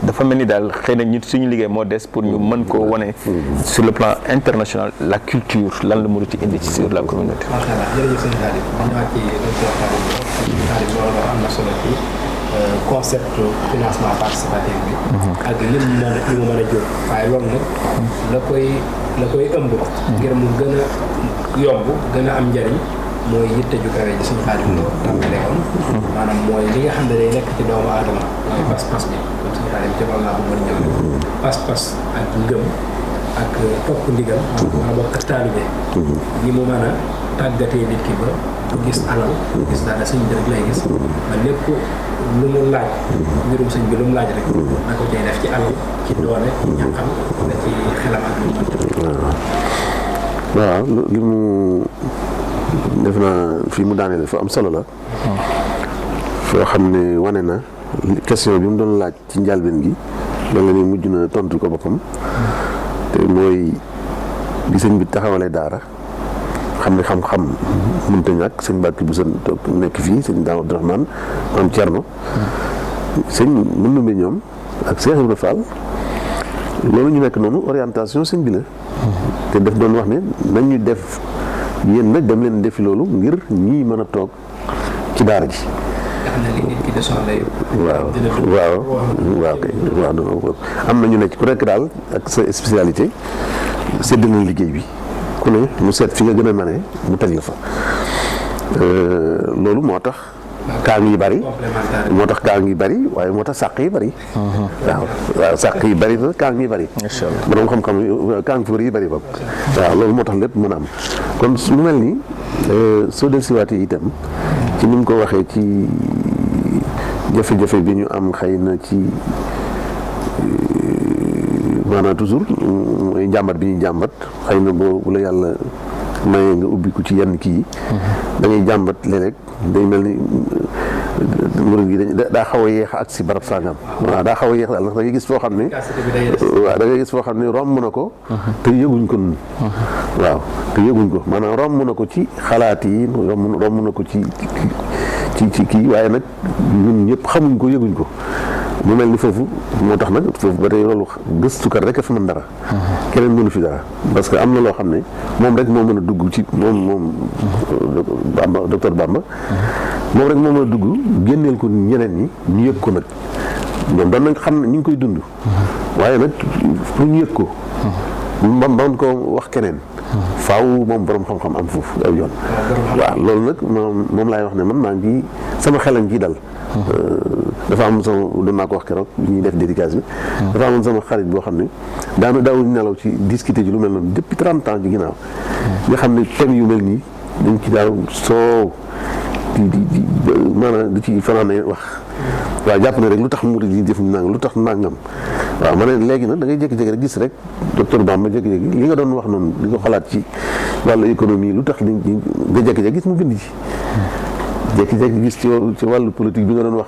dafa mel ni daal xëy na ñun suñu liggéey moo des pour ñu mën koo wane sur le plan international la culture lan la murit yi indi ci sur la communauté. macha allah jërëjëf sëñ Khadim ñu ñëwaat ci docteur Khadim loolu am na solo ci concept financement participatif bi ak li mu mën a jóg waaye loolu nag la koy ëmb ngir mu gën a yomb gën a am njariñ mooy yitte ju kawe ji suñu Xaadim Lo tàmbalee woon maanaam mooy li nga xam ne day nekk ci doomu aadama mooy pas-pas bi comme suñu Xaadim ci loolu laa bëggoon ñëw pas-pas ak ngëm ak topp ndigal wala bokk ak taalibe ñi mu mën a tàggatee nit ki ba du gis alal gis dara sëñ bi rek lay gis ba lépp lu mu laaj mbirum sëñ bi lu mu laaj rek na ko cay def ci alal ci doole ci ñaqam wala ci xelam ak lu mu waaw li mu def naa fii mu daanee dafa am solo la foo xam ne wane na question bi mu doon laaj ci njàlbeen gi loolu la ne mujj na tontu ko boppam te mooy bi sëñ bi taxawalee daara xam ne xam-xam mënta ñàkk sëñ Mbàkke bu sën toog nekk fii sëñ Daam Abdourahmane am Cerno sëñ mën na ñoom ak Cheikh Ibrahima Fall loolu ñu nekk noonu orientation sëñ bi la te daf doon wax ne nañu def yéen nag dem leen defi loolu ngir ñii mën a toog ci daara ji waaw kay waaw am na ñu nekk ku nekk daal ak sa spécialité sédd na liggéey bi ku ne mu seet fi nga gën a mane mu teg la fa loolu moo tax kaa ngi bari waaye moo tax sàq yi bari waaw sàq yi bari na kaa ngi bari borom xam-xam kaa ngi fi bari yi bari bopp waaw loolu moo tax lépp mën a am kon mu mel ni soo del siwaatee itam ci ni mu ko waxee ci jafe-jafe bi ñu am xëy na ci maanaam toujours mooy njàmbat bi ñuy jàmbat xëy na bu la yàlla mayee nga ubbi ko ci yenn kii da ngay jàmbat léeg-léeg day mel ni murid gi daa xaw a yéex ak si barab sangam waaw daa xaw a yéex daal ndax da ngay gis foo xam ne waaw da ngay gis foo xam ne romb na ko te yëguñ ko nun waaw te yëguñ ko maanaam romb na ko ci xalaat yi romb na ko ci kii waaye nag ñun ñëpp xamuñ ko yëguñ ko mu mel ni foofu moo tax nag foofu ba tey loolu gëstukat rek a fi mën dara keneen mënu fi dara parce que am na loo xam ne moom rek moo mën a dugg ci moom Bamba docteur Bamba moom rek moo mën a dugg génneel ko ñeneen ñi ñu yëg ko nag ñoom doon nañ xam ne ñu ngi koy dund waaye nag pour ñu yëg ko man ko wax keneen faaw moom borom xam-xam am foofu aw yoon waaw loolu nag moom laay wax ne man maa ngi sama xelam ci dal dafa am sama doon naa ko wax keroog bi ñuy def dédicace bi dafa amoon sama xarit boo xam ne daawuñu nelaw ci discuter ji lu mel noonu depuis 30 ans ci ginnaaw nga xam ne thème yu mel nii dañ ci daaw soo di maanaam di ci fanaan wax waaw jàpp ne rek lu tax murid yi def nangam lu tax nangam waaw ma ne léegi nag da ngay jékki-jékki rek gis rek docteur Bamba jékki-jékki li nga doon wax noonu li nga xalaat ci wàllu économie lu tax nga jékki-jékki gis mu bind ci jékki-jékki gis ci wàllu politique bi nga doon wax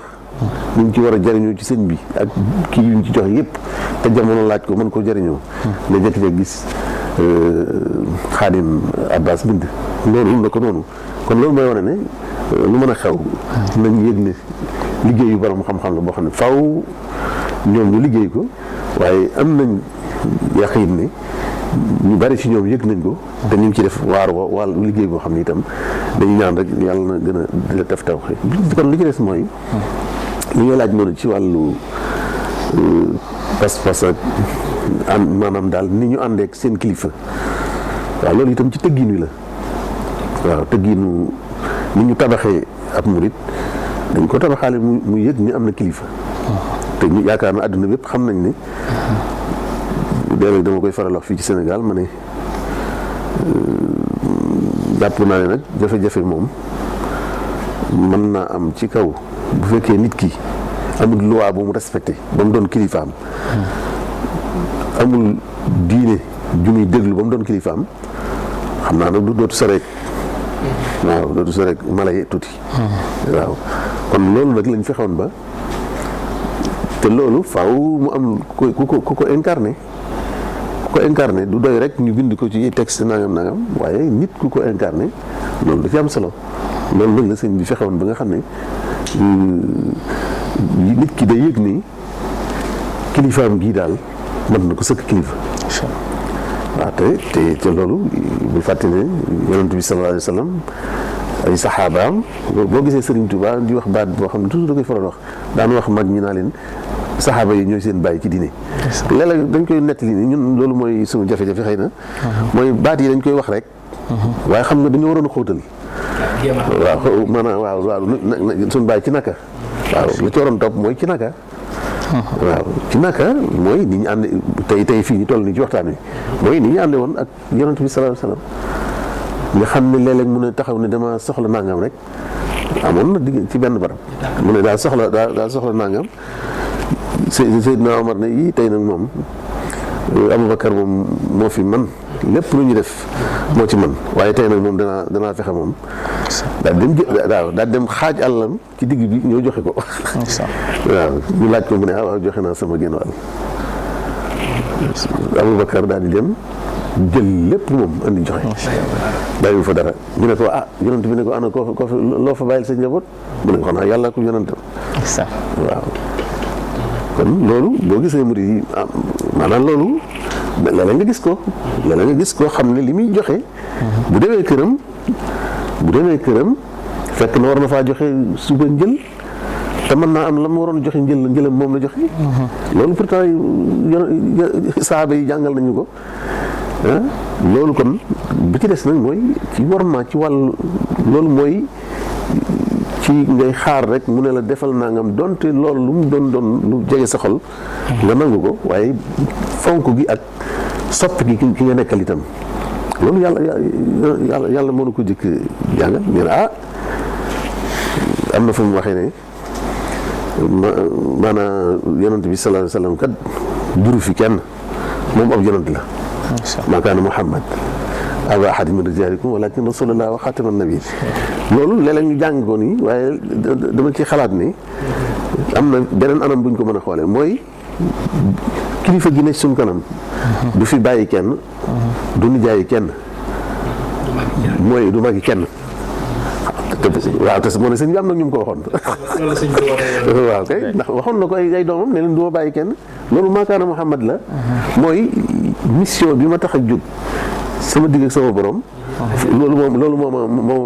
ñu ngi ci war a jëriñoo ci sëñ bi ak kii yu ñu ci joxe yëpp te jamono laaj ko mën koo jëriñoo nga jékki-jékki gis Xaadim Abbas bind loolu la ko noonu kon loolu mooy wane ne lu mën a xew nañ yëg ne liggéeyu borom xam-xam la boo xam ne faaw ñoom ñu liggéey ko waaye am nañ yaqiin ne ñu bari ci ñoom yëg nañ ko te ñu ngi ci def wàllu liggéey boo xam ne itam dañuy ñaan rek yàlla na gën a di la def taw kon li ci des mooy li nga laaj noonu ci wàllu pas-pas ak maanaam daal ni ñu àndeek seen kilifa waaw loolu itam ci tëggiin wi la waaw tëggiinu ni ñu tabaxee ab murit dañ ko tabaxaale mu yëg ni am na kilifa. te ñu yaakaar na àdduna bépp xam nañ ne. léeg-léeg dama koy faral wax fii ci Sénégal ma ne jàpp naa ne nag jafe-jafe moom mën naa am ci kaw bu fekkee nit ki amul loi bu mu respecté ba mu doon kilifaam. amul diine ju muy déglu ba mu doon kilifaam xam naa nag dootu soreek waaw dootu soreek mala yi tuuti. waaw kon loolu nag lañ fexoon ba te loolu faaw mu am ku ko incarné. ku ko incarné du doy rek ñu bind ko ci texte nangam waaye nit ku ko incarné loolu da ci am solo loolu nag la sëñ bi fexewoon ba nga xam ne nit ki day yëg ni kilifaam gii daal mën na ko sëkk kilifa. waaw te loolu bu fàtte ne yonent bi sallallahu alayhi wa sallam ay saxaabaam boo gisee Serigne Touba di wax baat boo xam ne toujours da koy faral wax daan wax mag ñi naa leen saxaaba yi ñooy seen bàyyi ci diine. léeg-léeg dañ koy nettali ni ñun loolu mooy suñu jafe-jafe xëy na. mooy baat yi dañ koy wax rek. waaye xam nga dañoo waroon a xóotal. waaw maanaam waaw suñu bàyyi ci naka. waaw li ci waroon topp mooy ci naka. waaw ci naka mooy ni ñu ànd tey fii ñu toll nii ci waxtaan wi mooy ni ñu ànde woon ak yonent bi sallallahu alayhi wasallam nga xam ne léeg-léeg mu ne taxaw ne dama soxla nangam rek amoon na digg ci benn barab mu ne daa soxla nangam Seydina Omar ne yii tey nag moom Aboubacar moom moo fi man lépp lu ñu def moo ci man waaye tey nag moom danaa fexe moom daal dem xaaj àllam ci digg bi ñoo joxe ko waaw ñu laaj ko mu ne waaw joxe naa sama génn wàll Aboubacar daal di dem jël lépp moom andi joxe bàyyi fa dara ñu ne ko yonent bi ne ko ana ko loo fa bàyyil sa njaboot mu ne ko xanaa yàlla ko yonentam waaw kon loolu boo gisee murid yi maanaam loolu léeg-léeg nga gis koo xam ne li muy joxe bu demee këram fekk na war na faa joxe suba njël te mën naa am la mu waroon joxe njëlam moom la joxe loolu pourtant saaba yi jàngal nañu ko loolu kon bi ci des nag mooy ci warma ci wàllu loolu mooy ci ngay xaar rek mu ne la defal nangam donte loolu lu mu doon lu jege sa xol nga nangu ko waaye fonk gi ak sopp gi ki nga nekkal itam loolu yàlla mënu ko jëkk jàngal ñu ne am na fu mu waxee ne maanaam yonent bi sallallahu alayhi wasallam kat juru fi kenn moom ab yonent la maa kaana Muhammad aba ahadin min rijaalikum walakin rasulullah wa xaataman nabiin loolu léeg-léeg ñu jàng ko nii waaye dama ci xalaat ni am na beneen anam buñ ko mën a xoolee mooy kilifa gi ne suñ kanam du fi bàyyi kenn du nijaayi kenn mooy du magi kenn waaw te moo ne sëñ bi am na ñu mu ko waxoon waaw kay ndax waxoon na ko ay doomam ne leen du ma bàyyi kenn loolu maa kaana Muhammad la mooy mission bi ma tax a jóg sama digg ak sama borom loolu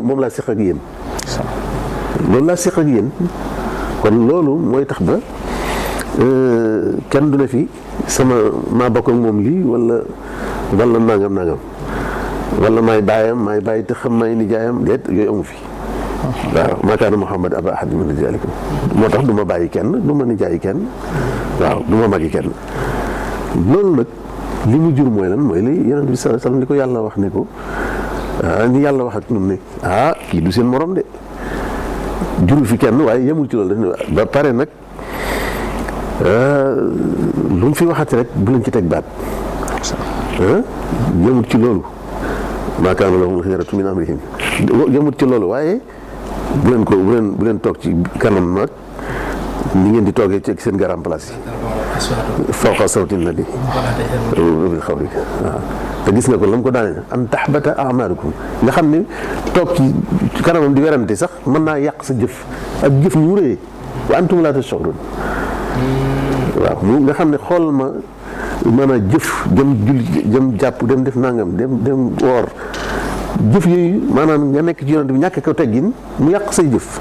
moom laa seq ak yéen loolu laa seq ak yéen kon loolu mooy tax ba kenn du ne fi maa bokk ak moom lii wala nangam wala maay bàyyi te xam maay nijaayam déet yooyu amu fi waaw maa kaana Muhammad aba ahad min rijaalikum moo tax du ma bàyyi kenn du ma nijaayi kenn waaw du ma magi kenn loolu nag li mu jur mooy lan mooy li yonent bi sallallahu alayhi wasallam li ko yàlla wax ne ko ni yàlla wax ak ñun ne kii du seen morom de juru fi kenn waaye yemul ci loolu dañ ba pare nag lu mu fi waxati rek bu leen ci teg baat yemul ci loolu maa kaana lahumul xiyaratu min amrihim yemul ci loolu waaye bu leen toog ci kanam nag ni ngeen di toogee ci seen garam place yi fawqa sawti nabi bil xawli waaw te gis nga ko la mu ko daane an tahbata a'malukum nga xam ne toog ci kanamam di werante sax mën naa yàq sa jëf ak jëf ñu rëy wa antum la tash'urun waaw nga xam ne xool ma mën a jëf dem julli dem jàpp dem def nangam dem woor jëf yooyu maanaam nga nekk ci yonent bi ñàkk ko teggin mu yàq say jëf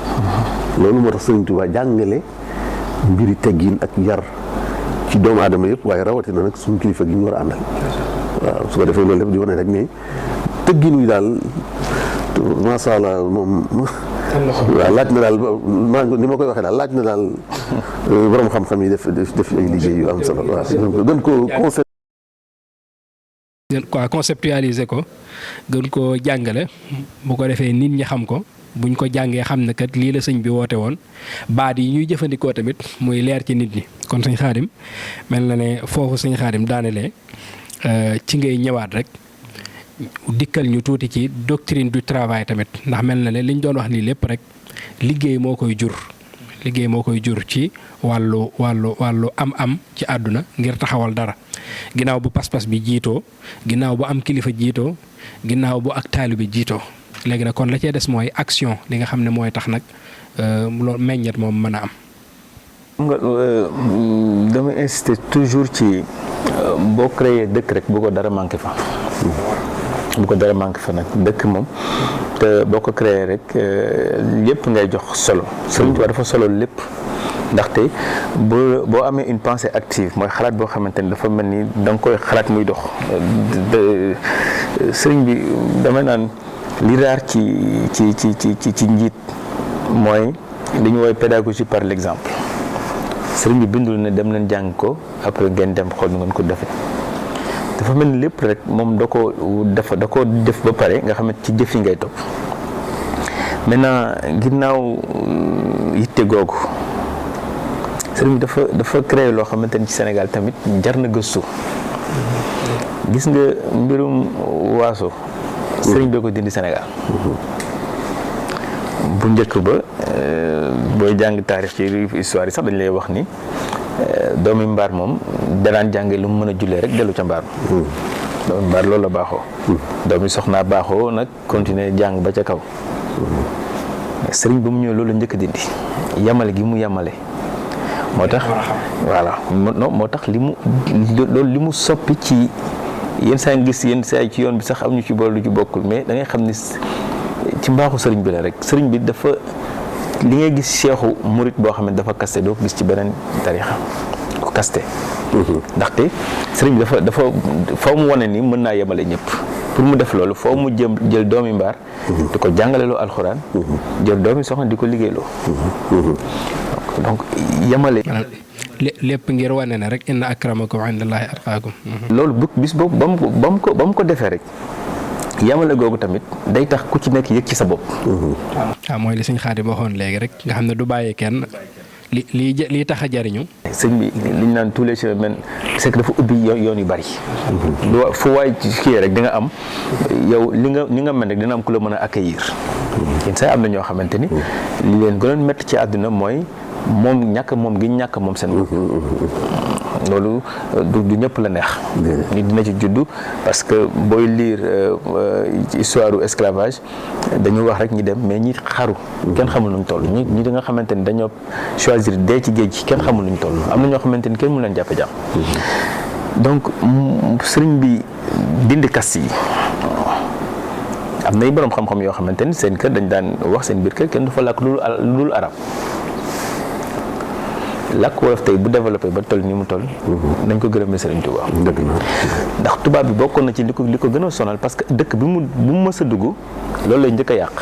loolu moo tax Sëriñ Tuubaa jàngale mbiri teggin ak yar ci doomu aadama yëpp waaye rawatina nag suñu kilifa gi ñu war a àndal waaw su ko defee loolu lépp di wane rek ne teggin wi daal masha Allah moom waaw laaj na daal ni ma koy waxee daal laaj na daal borom xam-xam yi def ay liggéey yu am solo waaw gën ko conceptualiser ko gën koo jàngale bu ko defee nit ñi xam ko buñ ko jàngee xam ne kat lii la sëñ bi woote woon baat yi ñuy jëfandikoo tamit muy leer ci nit ñi kon sëñ Xaadim mel na ne foofu sëñ Xaadim daanelee ci ngay ñëwaat rek dikkal ñu tuuti ci doctrine du travail tamit ndax mel na ne liñ doon wax nii lépp rek liggéey moo koy jur ci wàllu am ci àdduna ngir taxawal dara ginnaaw bu pas-pas bi jiitoo ginnaaw bu am kilifa jiitoo ginnaaw bu ak taalibe jiitoo léegi nag kon la cee des mooy action li nga xam ne mooy tax nag loolu meññet moom mën a am. xam nga dama insister toujours ci boo créé dëkk rek bu ko dara manqué fa. bu ko dara manqué fa nag dëkk moom te boo ko créé rek lépp ngay jox solo. Sëriñ Tuubaa dafa solo lépp. ndaxte boo amee une pensée active mooy xalaat boo xamante ni dafa mel ni da nga koy xalaat muy dox sëriñ bi dama naan li raar ci njiit mooy li ñu woowee pédagogie par l'exemple sëriñ bi bindul ne dem leen jàng ko après ngeen dem xool nu ngeen ko defee dafa mel ni lépp rek moom da ko def ba pare nga xamante ci jëf yi ngay topp maintenant ginnaaw yitte googu sëriñ bi dafa créé loo xamante ni ci Sénégal tamit jar na gëstu gis nga mbirum waaso sëriñ bi ko dindi Sénégal bu njëkk ba booy jàng taarix ci histoire yi sax dañ lay wax ni doomi mbaar moom danaan jànge lu mu mën a jullee rek dellu ca mbaar doomi mbaar loolu la baaxoo doomi soxnaa baaxoo nag continuer jàng ba ca kaw sëriñ bi mu ñëw loolu la njëkk dindi yamale gi mu yamale moo tax voilà moo tax li mu soppi ci yenn saa gis yenn saa ci yoon bi sax am ñu ci boole lu ci bokkul mais da ngay xam ni ci mbaaxu sëriñ bi la rek sëriñ bi dafa li ngay gis seexu murit boo xam ne dafa kaste doo ko gis ci beneen tarixa ku kaste ndaxte sëriñ bi dafa faw mu wane ni mën naa yemale ñëpp pour mu def loolu foo mu jël doomi mbaar di ko jàngaleloo alxuraan jël doomi soxna di ko liggéeyloo donc yemale lépp ngir wane ne rek inna akramakum indallahi atqaakum loolu bis boobu ba mu ko defee rek yamale googu tamit day tax ku ci nekk yëg ci sa bopp waaw mooy li sëñ Xaadim waxoon léegi rek nga xam ne du bàyyi kenn lii tax a jariñu sëñ bi li ñu naan tous les chemins c'est que dafa ubbi yoon yu bari fu waay kii rek di nga am yow ni nga mel rek dina am ku la mën a accueillir yenn saa am na ñoo xamante ni li leen gënoon métti ci àdduna mooy moom ñàkk moom seen bopp loolu du ñëpp la neex nit dina ci juddu parce que booy lire histoire u esclavage dañu wax rek ñi dem mais ñi xaru kenn xamul nuñ toll ñi di nga xamante ni dañoo choisir dee ci géej gi kenn xamul nuñ toll am na ñoo xamante ni kenn mu leen jàppe jàmm donc sëriñ bi dindi kast yi am nay boroom xam-xam yoo xamante ni seen kër dañ daan wax seen biir kër kenn du fa làkk lu dul arab làkk wolof tey bu développé ba toll ni mu toll nañ ko gërëmee Sëriñ Tuubaa ndax tubaab bi bokkoon na ci li ko gën a sonal parce que dëkk bu mu mës a dugg loolu lay njëkk a yàq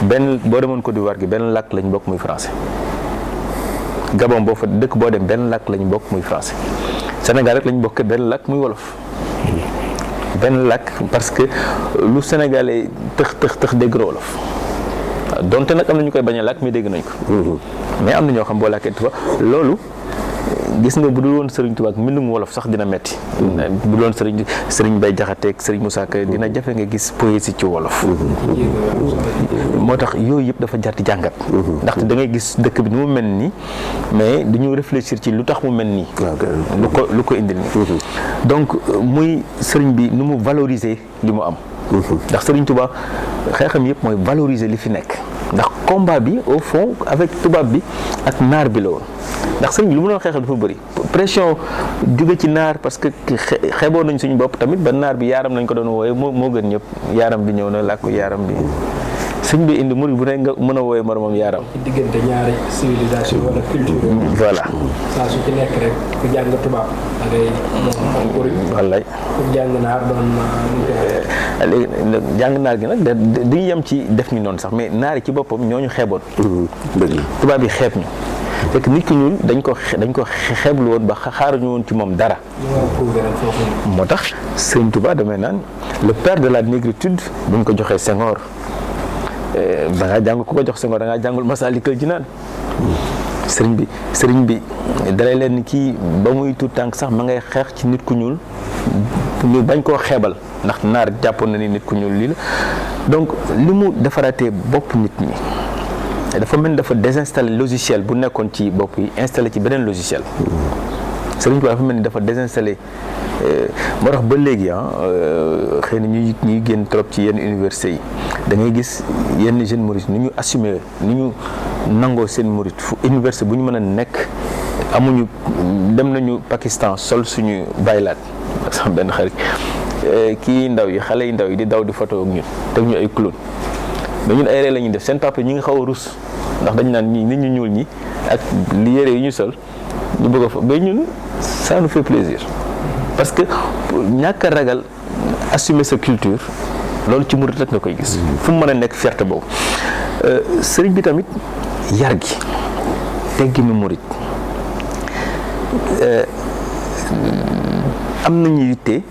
benn boo demoon Côte d'Ivoire gi benn làkk lañ bokk muy français Gabon boo fa dëkk boo dem benn làkk lañ bokk muy français Sénégal rek lañ bokk benn làkk muy wolof benn làkk parce que lu sénégalais tëx dégg wolof donte nag am na ñu koy bañ a làkk mais dégg nañ ko mais am na ñoo xam boo làkkee tubaab loolu gis nga bu dul woon Sëriñ Tuubaa ak mbindum wolof sax dina metti bu dul woon Sëriñ Bay Jaxate ak Sëriñ Musaa Ka dina jafe nga gis poésie ci wolof moo tax yooyu yëpp dafa jar di jàngat ndaxte da ngay gis dëkk bi ni mu mel nii mais dañu réfléchir ci lu tax mu mel nii lu ko indil nii donc muy sëriñ bi nu mu valoriser li mu am ndax Sëriñ Tuubaa xeexam yëpp mooy valoriser li fi nekk ndax combat bi au fond avec tubaab bi ak naar bi la woon ndax sëriñ bi lu mu doon xeexal dafa bëri pression jóge ci naar parce que xeeboon nañ suñu bopp tamit ba naar bi yaaram nañ ko doon wooye moo gën ñëpp yaaram bi ñëw na làkku yaaram bi sëñ bi indi murid bu ne nga mën a wooye moromam yaaram diggante ñaari civilisation wala culture voilà saa su ci nekk rek ku jàng tubaab da ngay doon murid wallaay ku jàng naar doon léegi jàng naar gi nag dañuy yem ci def ni noonu sax mais naar yi ci boppam ñoo ñu xeeboon. dëgg la tubaab yi xeeb ñu. fekk nit ku ñuul dañ ko xeeblu woon ba xaaruñu woon ci moom dara. moo tax Sëriñ Tuubaa damay naan le père de la négritude bu ñu ko joxee Senghor da ngaa jàng ku ko jox Senghor da ngaa jàngul Masaalikul Jinaan. sëriñ bi dalay leen ni kii ba muy tuut tànk sax ma ngay xeex ci nit ku ñuul ñu bañ koo xeebal ndax naar jàppoon na ni nit ku ñuul lii la donc li mu defaraatee bopp nit ñi dafa mel ni dafa désinstallé logiciel bu nekkoon ci bopp yi installé ci beneen logiciel. Sëriñ Tuubaa dafa mel ni dafa désinstallé moo tax ba léegi xëy na ñuy génn trop ci yenn université yi da ngay gis yenn jeunes mourides ni ñu assumé ni ñu nangoo seen murit fu université bu ñu mën a nekk amuñu dem nañu Pakistan sol suñu baylaat ak sama benn xarit kii ndaw yi xale yi ndaw yi di daw di photo ak ñun teg ñu ay clown mais ñun ay ree la ñuy def seen papa ñi ngi xaw a rus ndax dañ naan ñi nit ñu ñuul ñi ak li yére yi ñu sol ñu bëgg a fa mais ñun ça nous fait plaisir parce que ñàkk a ragal assumer sa culture loolu ci murit rek nga koy gis fu mu mën a nekk fierté boobu sëriñ bi tamit yar gi tegginu murit am nañu yitte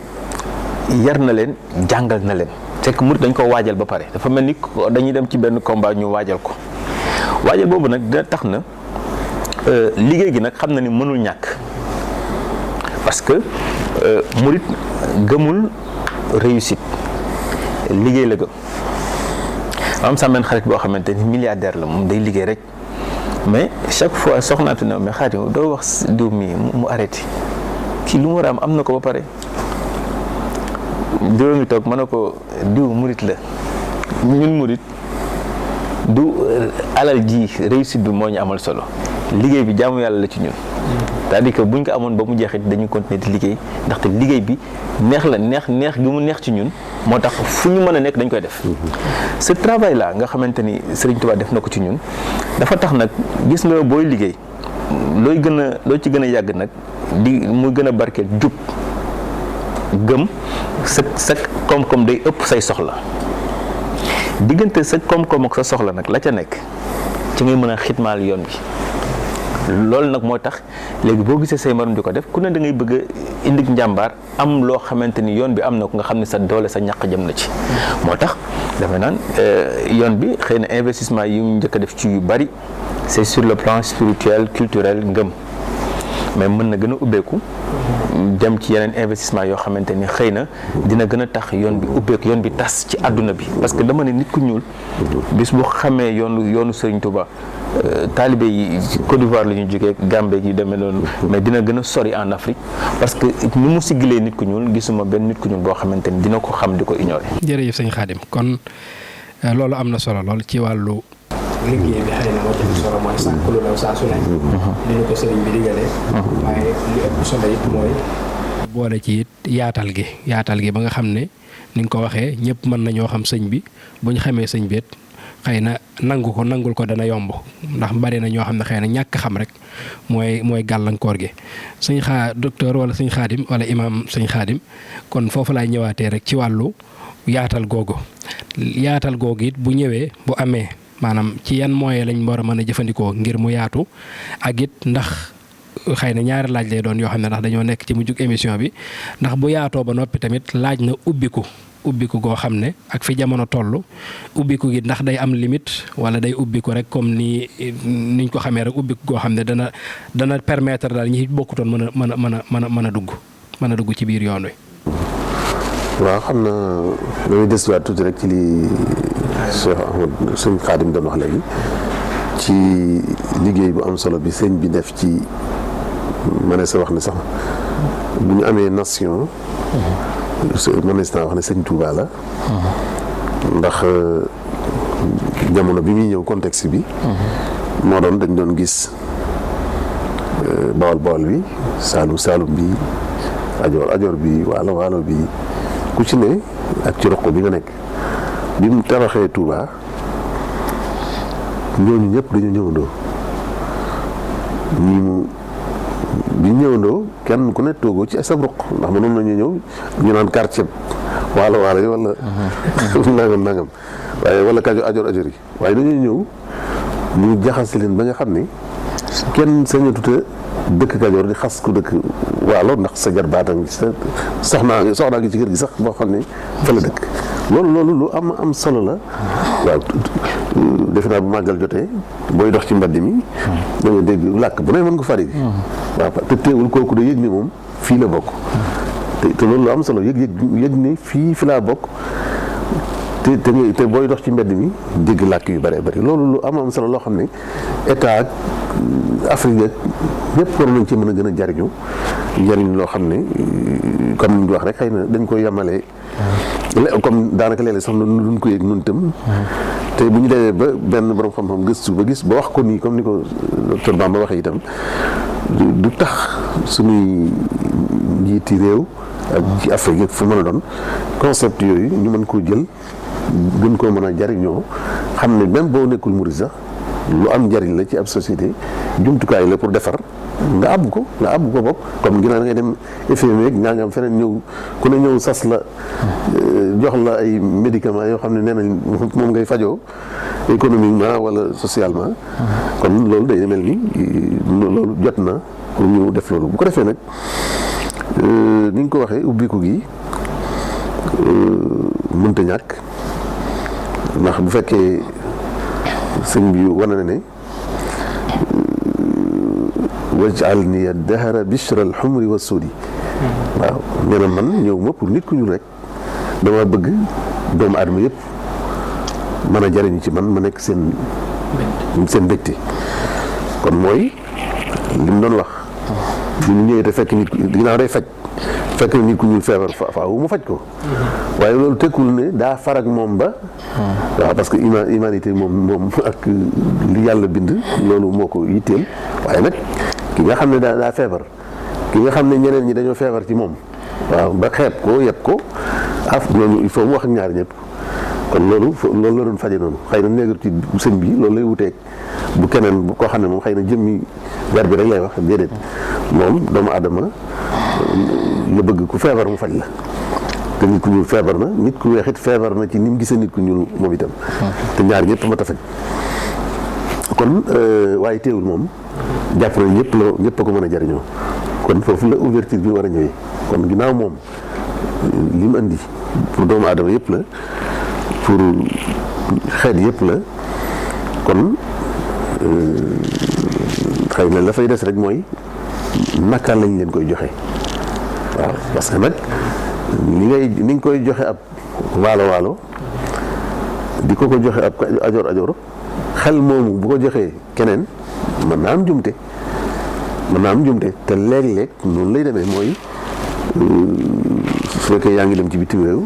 yar na leen jàngal na leen fekk murit dañ ko waajal ba pare dafa mel ni dañuy dem ci benn combat ñu waajal ko waajal boobu nag dina tax na liggéey gi nag xam na ni mënul ñàkk parce que murit gëmul réussite liggéey la gëm am sama benn xarit boo xamante ni milliardaire la moom day liggéey rek mais chaque fois soxnaatu na mais Xaadim doo wax diw mi mu arrêté kii lu mu war a am na ko ba pare diw mi toog mën na ko diw murit la ñun murit du alal ji réussite bi moo ñu amal solo liggéey bi jaamu yàlla la ci ñun c'est-à-dire que buñ ko amoon ba mu jeexit dañuy continuer di liggéey ndaxte liggéey bi neex gi mu neex ci ñun moo tax fu ñu mën a nekk dañ koy def ce travail là nga xamante ni Serigne Touba def na ko ci ñun dafa tax nag gis nga booy liggéey loo ci gën a yàgg nag di muy gën a barkeel jub gëm sa koom-koom day ëpp say soxla diggante sa koom-koom ak sa soxla nag la ca nekk ci ngay mën a xitmaal yoon bi loolu nag moo tax léegi boo gisee say morom di ko def ku ne da ngay bëgg a indi njàmbaar am loo xamante ni yoon bi am na ko nga xam ne sa doole sa ñàkk jëm na ci moo tax dafa naan yoon bi xëy na investissement yi mu njëkk a def ci yu bari c'est sur le plan spirituel culturel ngëm mais mën na gën a ubbeeku dem ci yeneen investissement yoo xamante ni xëy na dina gën a tax yoon bi ubbeeku yoon bi tas ci àdduna bi parce que dama ne nit ku ñuul bis bu xamee yoonu Serigne Touba taalibe yi Côte d'Ivoire la ñu jógee Gambie yi demee noonu mais dina gën a sori en Afrique parce que ni mu siggilee nit ku ñuul gisuma benn nit ku ñuul boo xamante ni dina ko xam di ko ignorer. jërëjëf sëñ Xaadim kon loolu am na solo lool ci wàllu liggéey bi xëy na moo ci solo mooy sàkk lu law saa su ne li ñu ko sëriñ bi digalee waaye li ëpp solo it mooy boole ci it yaatal gi ba nga xam ne ni nga ko waxee ñëpp mën nañoo xam sëñ bi bu ñu xamee sëñ bi it xëy na nangul ko dana yomb ndax bari na ñoo xam ne xëy na ñàkk xam rek mooy gàllankoor gi sëñ docteur wala sëñ Xaadim wala imaam sëñ Xaadim kon foofu laay ñëwaatee rek ci wàllu yaatal googu it bu ñëwee bu amee maanaam ci yan moyen lañ war a mën a jëfandikoo ngir mu yaatu ak it ndax xëy na ñaari laaj lay doon yoo xam ne ndax dañoo nekk ci mujjug émission bi ndax bu yaatoo ba noppi tamit laaj na ubbiku goo xam ne ak fi jamono toll ubbiku gi ndax day am limite wala day ubbiku rek comme niñ ko xamee rek ubbiku goo xam ne dana permettre daal ñi bokkutoon mën a dugg ci biir yoon wi. waaw xam na damay desuwaat tuuti rek ci li Cheikh Ahmad sëñ Xaadim doon wax léegi ci liggéey bu am solo bi sëñ bi def ci mënees sa wax ne sax bu ñu amee nation mënees naa wax ne sëñ Touba la ndax jamono bi muy ñëw contexte bi moo doon dañ doon gis bawol bi saalum bi ajoor bi waalo bi ku ci ne ak ci roq bi nga nekk bi mu tabaxee Touba ñooñu ñëpp dañu ñëwandoo bi ñëwandoo kenn ku ne toogoo ci sa roq ndax mënoon nañu ñëw ñu naan quartier waalo yi wala nangam waaye wala ajoor yi waaye dañuy ñëw ñu jaxase leen ba nga xam ne kenn sañatuta dëkk Kajoor di xas ku dëkk waalo ndax sa jarbaatam sa soxnaa gi ci kër gi sax boo xam ne fa la dëkk loolu lu am solo la. waaw defe naa bu màggal jotee booy dox ci mbedd mi da nga dégg làkk bu ne mën ko fari waaw te teewul kooku da yëg ne moom fii la bokk te loolu lu am solo yëg ne fi laa bokk te booy dox ci mbedd mi dégg làkk yu bëree bëri loolu lu am solo loo xam ne état ak Afrique ak ñëpp war nañ ci mën a gën a jariñ loo xam ne comme ni ñu wax rek xëy na dañ koy yemalee comme daanaka léeg-léeg sax nun ko yëg nun itam te bu ñu demee ba benn borom xam-xam gëstu ba gis ba wax ko nii comme ni ko docteur Bamba waxee itam du tax suñuy njiiti réew ak ci Afrique yëpp fu mën a doon concept yooyu ñu mën koo jël gën koo mën a jariñoo xam ne même boo nekkul murid sax lu am njariñ la ci ab société jumtukaay la pour defar nga àbb ko bopp comme ginnaaw da ngay dem FMI ak ñaa nga am feneen ñëw ku ne ñëw sas la jox la ay médicaments yoo xam ne nee nañ moom ngay fajoo économiquement wala socialement kon loolu day mel ni loolu jot na pour ñu def loolu bu ko defee nag ni nga ko waxee ubbiku gi mënta ñàkk ndax bu fekkee sëñ bi wane na ne wajal ni dahara bishra alxumri wa suudi waaw nee na man ñëw ma pour nit ku ñuul rek dama bëgg doomu aadama yëpp mën a jariñu ci man ma nekk seen mbégte kon mooy li mu doon wax bu ñu ñëwee te fekk nit ginnaaw day fekk nit ku ñuul feebar faaw mu faj ko waaye loolu tekkul ne daa farag moom ba waaw parce que humanité moom ak li yàlla bind loolu moo ko yitteel waaye nag ki nga xam ne daa feebar ki nga xam ne ñeneen ñi dañoo feebar ci moom waaw ba xeeb ko yeb ko ñooñu il faut mu wax ak ñaar ñëpp kon loolu la doon faje noonu xëy na néegar ci sëñ bi loolu lay wuteeg bu keneen koo xam ne moom xëy na jëmmi gar bi rek lay wax déedéet moom doomu aadama la bëgg ku feebar mu faj la te nit ku ñuul feebar na nit ku weex it feebar na ci ni mu gisee nit ku ñuul moom itam te ñaar ñëpp mat a faj kon waaye teewul moom jàpp na ñëpp a ko mën a jariñoo kon foofu la ouverture bi war a ñëwee kon ginnaaw moom li mu andi pour doomu aadama yëpp la pour xeet yëpp la kon xëy na la fay des rek mooy naka lañ leen koy joxe waaw parce que nag ni nga koy joxe ab waalo di ko joxe ab ajoor xel moomu bu ko joxee keneen mën naa am jumte te léeg-léeg noonu lay demee mooy su fekkee yaa ngi dem ci bitim réew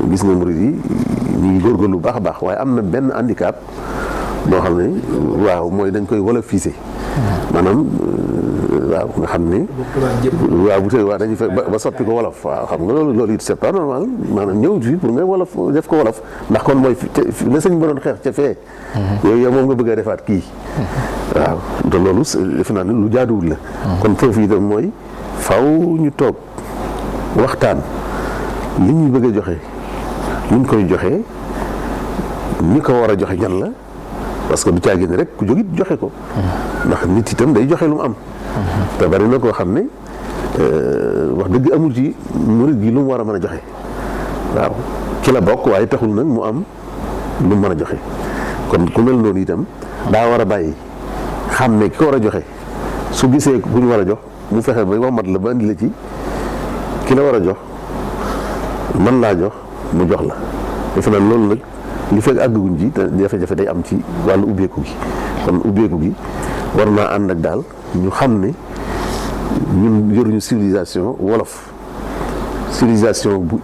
gis nga murid yi ñu ngi góorgóorlu bu baax a baax waaye am na benn handicap boo xam ne waaw mooy dañ koy wolofisé maanaam waaw nga xam ne waaw bu tey waaw dañuy fekk ba soppi ko wolof waaw xam nga loolu it c'est pas normal maanaam ñëw fii pour nga wolof def ko wolof ndax kon mooy la sëñ ba doon xeex ca fee yow moom nga bëgg a defaat kii waaw te loolu defe naa ne lu jaaduwul la kon foofu itam mooy faw ñu toog waxtaan li ñuy bëgg a joxe ñu koy joxe ñi ko war a joxe ñan la parce que du caagi ne rek ku jógit joxe ko ndax nit itam day joxe lu mu am te bari na koo xam ne wax dëgg amul ci murid gi lu mu war a mën a joxe waaw ci la bokk waaye taxul nag mu am lu mu mën a joxe kon ku mel noonu itam daa war a bàyyi xam ne ki ko war a joxe su gisee ku ñu war a jox mu fexe ba wamat la ba indi la ci ki la war a jox mën laa jox mu jox la defe naa loolu nag li fekk àgguñ ci jafe-jafe day am ci wàllu ubbeeku gi kon ubbeeku gi war naa ànd ak daal ñu xam ne ñun yoruñu civilisation wolof civilisation bu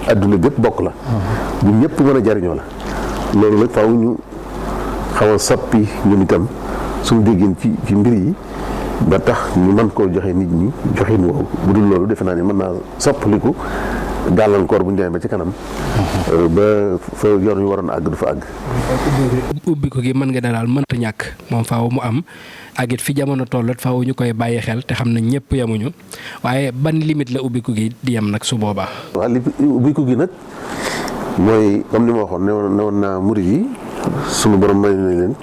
adduna bépp bokk la bu ñëpp mën a jariñoo la loolu nag faaw ñu xaw a soppi ñun itam suñu déggin ci mbir yi ba tax ñu mën koo joxe nit ñi joxin woowu bu dul loolu defe naa ne mën naa soppaliku gàllankoor bu ñu demee ba ci kanam ba fa yor ñu waroon àgg du fa àgg. ubbi ko gi mën nga ne daal mënta ñàkk moom faaw mu am ak it fi jamono tollat faaw ñu koy bàyyi xel te xam ne ñëpp yemuñu waaye ban limite la ubbi ko gi di yem nag su boobaa. waaw li ubbi ko gi nag mooy comme ni ma waxoon ne woon naa murid yi sunu borom may nañ leen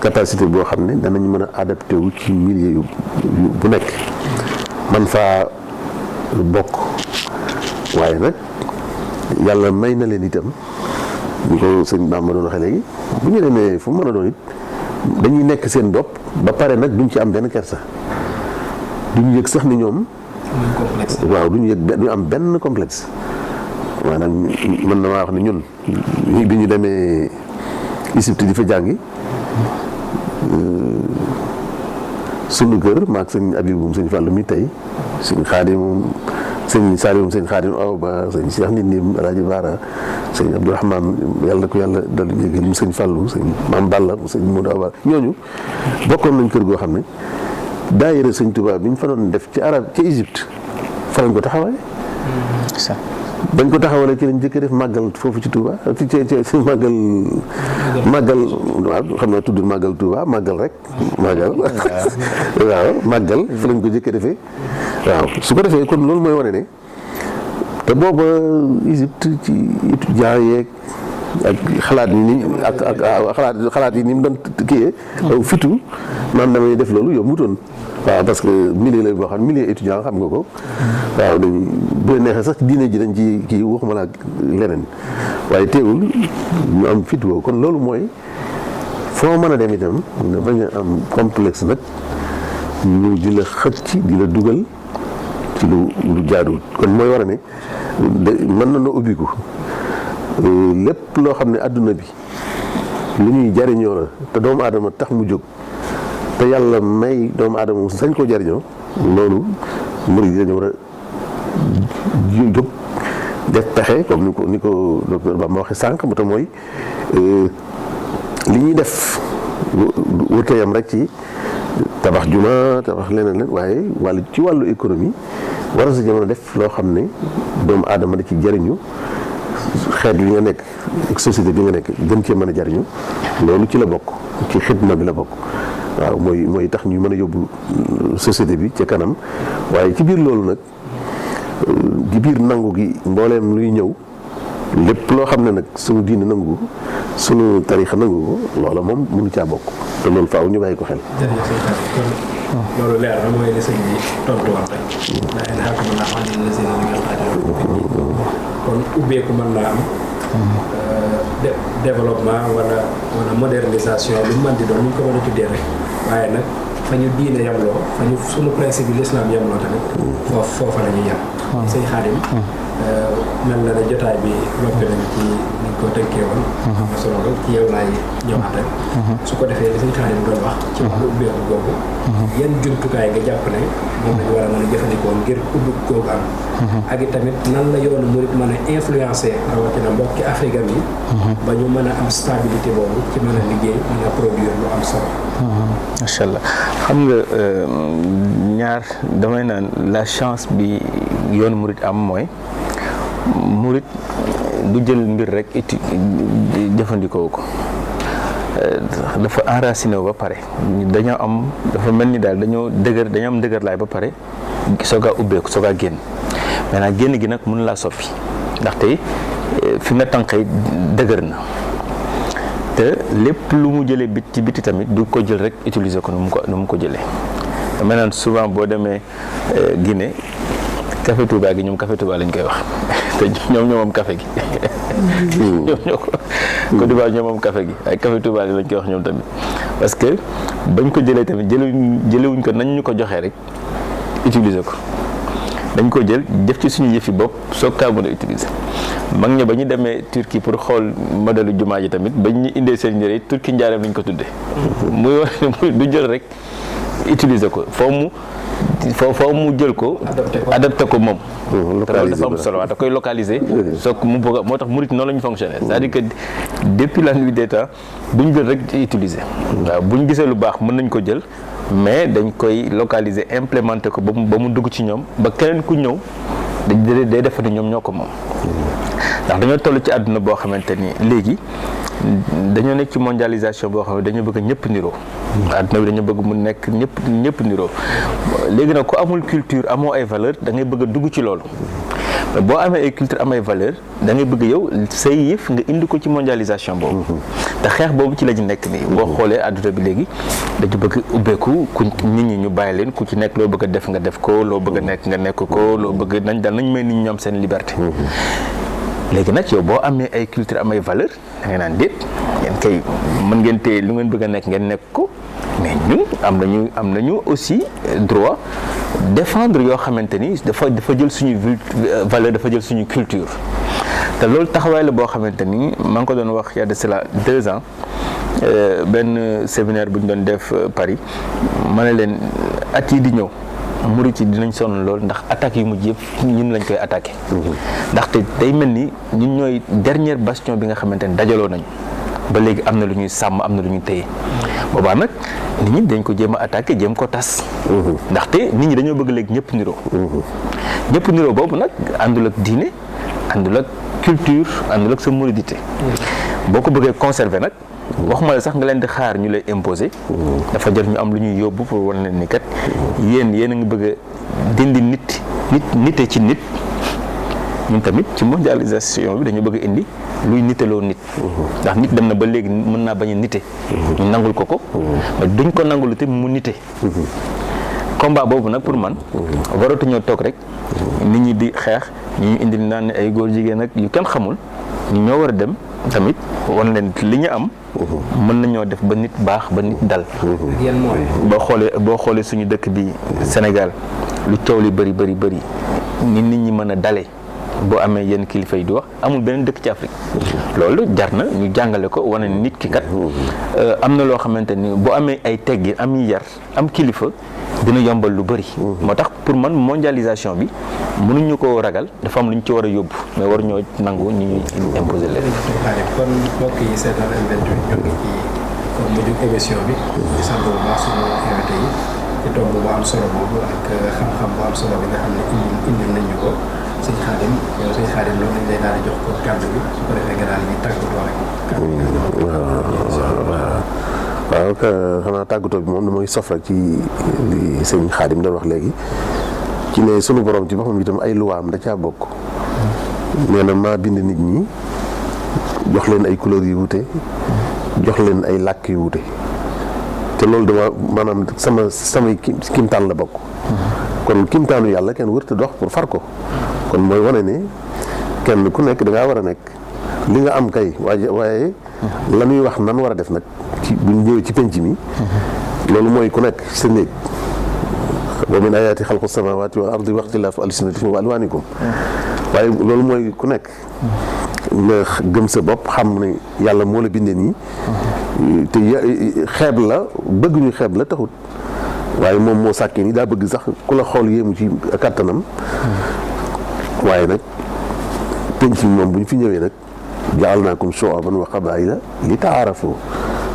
capacité boo xam ne danañ mën a adapté wu ci milieu bu nekk man faa bokk waaye nag yàlla may na leen itam ñu ko sëñ Bamba doon waxee léegi bu ñu demee fu mu mën a doon it dañuy nekk seen bopp ba pare nag duñ ci am benn kersa duñ yëg sax ni ñoom. waaw duñ yëg duñ am benn complexe. maanaam mën na maa wax ne ñun bi ñu demee Égypte di fa jàngi sunu kër maag sëñ Abibum sëñ Fàllu mi tey sëñ Xaadim sëñ Salium sëñ Xaadim aw ba sëñ Cheikh nit nim Alaaji Baara sëñ Abdourahmane yàlla ko yàlla dal jégal mu sëñ Fàllu sëñ Maam Balla mu sëñ Modou Awa ñooñu bokkoon nañ kër goo xam ne daayira sëñ Tuubaa bi ñu fa doon def ci arab ci Égypte fa lañ ko taxawee bañ ko taxawalee ci lañ jëkk def màggal foofu ci Touba ci màggal waaw xam naa tudd màggal Touba màggal rek màggal waaw màggal fa lañ ko jëkk defee waaw su ko defee kon loolu mooy wane ne te booba Égypte ci étudiants yeeg ak xalaat yi ni xalaat yi ni mu doon kiyee fitu man damay def loolu yombutoon waaw parce que milieu la boo xam milieu étudiant xam nga ko waaw dañ bu neexee sax diine ji dañ ci kii waxuma la leneen waaye teewul ñu am fit boobu kon loolu mooy foo mën a dem itam nga bañ a am complexe nag ñu di la xëcc di la dugal ci lu jaaduwul kon mooy war a ne mën na noo ubbiku lépp loo xam ne adduna bi lu ñuy jariñoo la te doomu aadama tax mu jóg te yàlla may doomu aadama sañ koo jariñoo loolu murid yi dañu war a jóg def pexe comme ni ko docteur Ba ma waxee sànq mu te mooy li ñuy def wërta yam rek ci tabax juma tabax leneen waaye ci wàllu économie war a sa jamono def loo xam ne doomu aadama da ci jariñu xeet bi nga nekk ak société bi nga nekk gën cee mën a jariñu loolu ci la bokk ci xidma bi la bokk waaw mooy tax ñu mën a yóbbu société bi ca kanam waaye ci biir loolu nag di biir nangu gi mbooleem luy ñëw lépp loo xam ne nag suñu diine nangu suñu tarixa nangu ko loola moom mënu caa bokk te loolu faaw ñu bàyyi ko xel. loolu leer na mooy li sëñ bi tontuwaat rek. ndax yéen xaar mën naa xam ne seen kon ubbeeku mën naa am. développement wala modernisation lu mën di doon ñu ko mën a tuddee rek waaye nag fa ñu diine yamloo fa ñu sunu principe bi l'islam yamloo tamit foofa la ñuy yem. sëñ Xaadim mel na ne jotaay bi noppi nañ ci niñ ko tënkee woon. am na solo lool ci yow laay ñëwaat rek. su ko defee li sëñ Xaadim doon wax. ci wàllu ubbeeku googu. yan jumtukaay nga jàpp ne moom lañu war a mën a jëfandikoo ngir ubbi googu am. ak i tamit nan la yoonu murit mën a influencer rawatina mbokki Afrique yi. ba ñu mën a am stabilité boobu ci mën a liggéey mën a produire lu am solo. macha allah xam nga ñaar damay naan la chance bi yoonu murit am mooy murit du jël mbir rek jëfandikoo ko dafa enraciné wu ba pare dañoo am dafa mel ni daal dañoo am dëgër laay ba pare soog a ubbeeku soog a génn maintenant génn gi nag mën laa soppi ndaxte fi nga tànqee dëgër na te lépp lu mu jëlee ci biti tamit du ko jël rek utiliser ko nu mu ko jëlee dama naan souvent boo demee Guinée café Touba gi ñoom café Touba lañ koy wax te ñoom moom café gi ñoom ñoo ko Côte d'Ivoire ñoom moom café gi ay café Touba lañ koy wax ñoom tamit parce que bañ ko jëlee tamit jëlewuñ ko nañ ñu ko joxee rek utiliser ko dañ ko jël def ci suñu yëfi bopp soog kaa mën a utiliser mag ña ba ñu demee Turquie pour xool modèle jumaa ji tamit bañ ñu indee seen njëriñ Turquie njaareem lañ ko tuddee muy wax du jël rek utiliser ko foo mu jël ko adapté ko moom loolu dafa am solo waaw da koy localiser soog mu bëgg moo tax murit noonu la ñu fonctionner c'est-à-dire que depuis la nuit des temps duñ jël rek utiliser waaw buñ gisee lu baax mën nañ ko jël mais dañ koy localiser implémenter ko ba mu dugg ci ñoom ba keneen ku ñëw day defe ne ñoom ñoo ko moom. ndax dañoo toll ci àdduna boo xamante ni léegi dañoo nekk ci mondialisation boo xam ne dañoo bëgg ñëpp niroo. àdduna bi dañoo bëgg mu nekk ñëpp niroo léegi nag ku amul culture amoo ay valeur da ngay bëgg a dugg ci loolu. boo amee ay culture am ay valeur da ngay bëgg yow say yëf nga indi ko ci mondialisation boobu. te xeex boobu ci la ñu nekk nii. boo xoolee àdduna bi léegi dañu bëgg ubbeeku ku nit ñi ñu bàyyi leen ku ci nekk loo bëgg a def nga def ko loo bëgg a nekk nga nekk ko loo bëgg nañ may nit ñi am seen liberté. léegi nag yow boo amee ay culture am ay valeur da ngay naan déet ngeen kay mën ngeen téye lu ngeen bëgg a nekk ngeen nekk ko mais ñun am nañu aussi droit défendre yoo xamante ni dafa jël suñu valeur dafa jël suñu culture. te loolu taxawaay la boo xamante ni maa ngi ko doon wax il y a de cela 2 ans benn séminaire bu ñu doon def Paris ma ne leen at yi di ñëw. murit yi dinañ sonn lool ndax attaques yu mujj yëpp ñun lañ koy attaqué. ndaxte day mel ni ñun ñooy dernier bastion bi nga xamante ni dajaloo nañu ba léegi am na lu ñuy sàmm am na lu ñuy téye. boobaa nag nit ñi dañ ko jéem a attaqué jéem ko tas. ndaxte nit ñi dañoo bëgg léegi ñëpp niroo. ñëpp niroo boobu nag àndul ak diine àndul ak culture àndul ak sa muridité. boo ko bëggee conserver nag. waxuma la sax nga leen di xaar ñu lay imposer. dafa jar ñu am lu ñuy yóbbu pour wane leen ni kat yéen a ngi bëgg a dindi nite ci nit. ñun tamit ci mondialisation bi dañu bëgg a indi luy niteloo nit. ndax nit dem na ba léegi mën naa bañ a nite. ñu nangul ko mais duñ ko nangul te mu nite. combat boobu nag pour man waratuñoo toog rek nit ñi di xeex ñu indi naan ay góor jigéen ak yu kenn xamul ñu ñoo war a dem tamit wan leen li ñu am. mën nañoo def ba nit baax ba nit dal. boo xoolee suñu dëkk bi Sénégal lu coow li bëri ni nit ñi mën a dalee boo amee yenn kilifa yi di wax amul beneen dëkk ci Afrique. loolu jar na ñu jàngale ko wane nit ki kat am na loo xamante ni boo amee ay teggin am yar am kilifa dina yombal lu bëri. moo tax pour man mondialisation bi mënuñu ko ragal dafa am lu ñu ci war a yóbbu mais war ñoo nangu ñu ñuy imposer leen. kon mbokk yi seetaan M28 ñu ngi ci mujj émission bi. di sant bu baax suñu invité yi ci tomb bu am solo boobu ak xam-xam bu am solo bi nga xam ne indil nañu ko sëñ Khadim loolu lañ lay daal di jox ko kàddu bi su ko defee nga daal di tàggatoo rek. waaw xanaa tàggatoo bi moom damay sof rek ci li sëñ Khadim doon wax léegi ci ne sunu borom ci boppam itam ay luwaam da caa bokk. nee na maa bind nit ñi jox leen ay couleurs yu wute jox leen ay làkk yu wute te loolu dama maanaam samay kimtaan la bokk. kon kimtaanu yàlla kenn wërta dox pour far ko. kon mooy wane ne kenn ku nekk da ngaa war a nekk li nga am kay waaye la ñuy wax nan war a def nag ci bu ñu ñëwee ci penc mi. loolu mooy ku nekk sa néeg. wa min ayaati xalqu samawati wal ardi wa ixtilaafu alsinatikum wa alwaanikum. waaye loolu mooy ku nekk nga gëm sa bopp xam ne yàlla moo la bindee nii. te xeeb la bëgg ñu xeeb la taxut. waaye moom moo sàkkee nii daa bëgg sax ku la xool yéemu ci kattanam. waaye nag penc mi moom bu ñu fi ñëwee nag ja'alnaakum shu'uban wa qabaa'ila li ta'aarafu.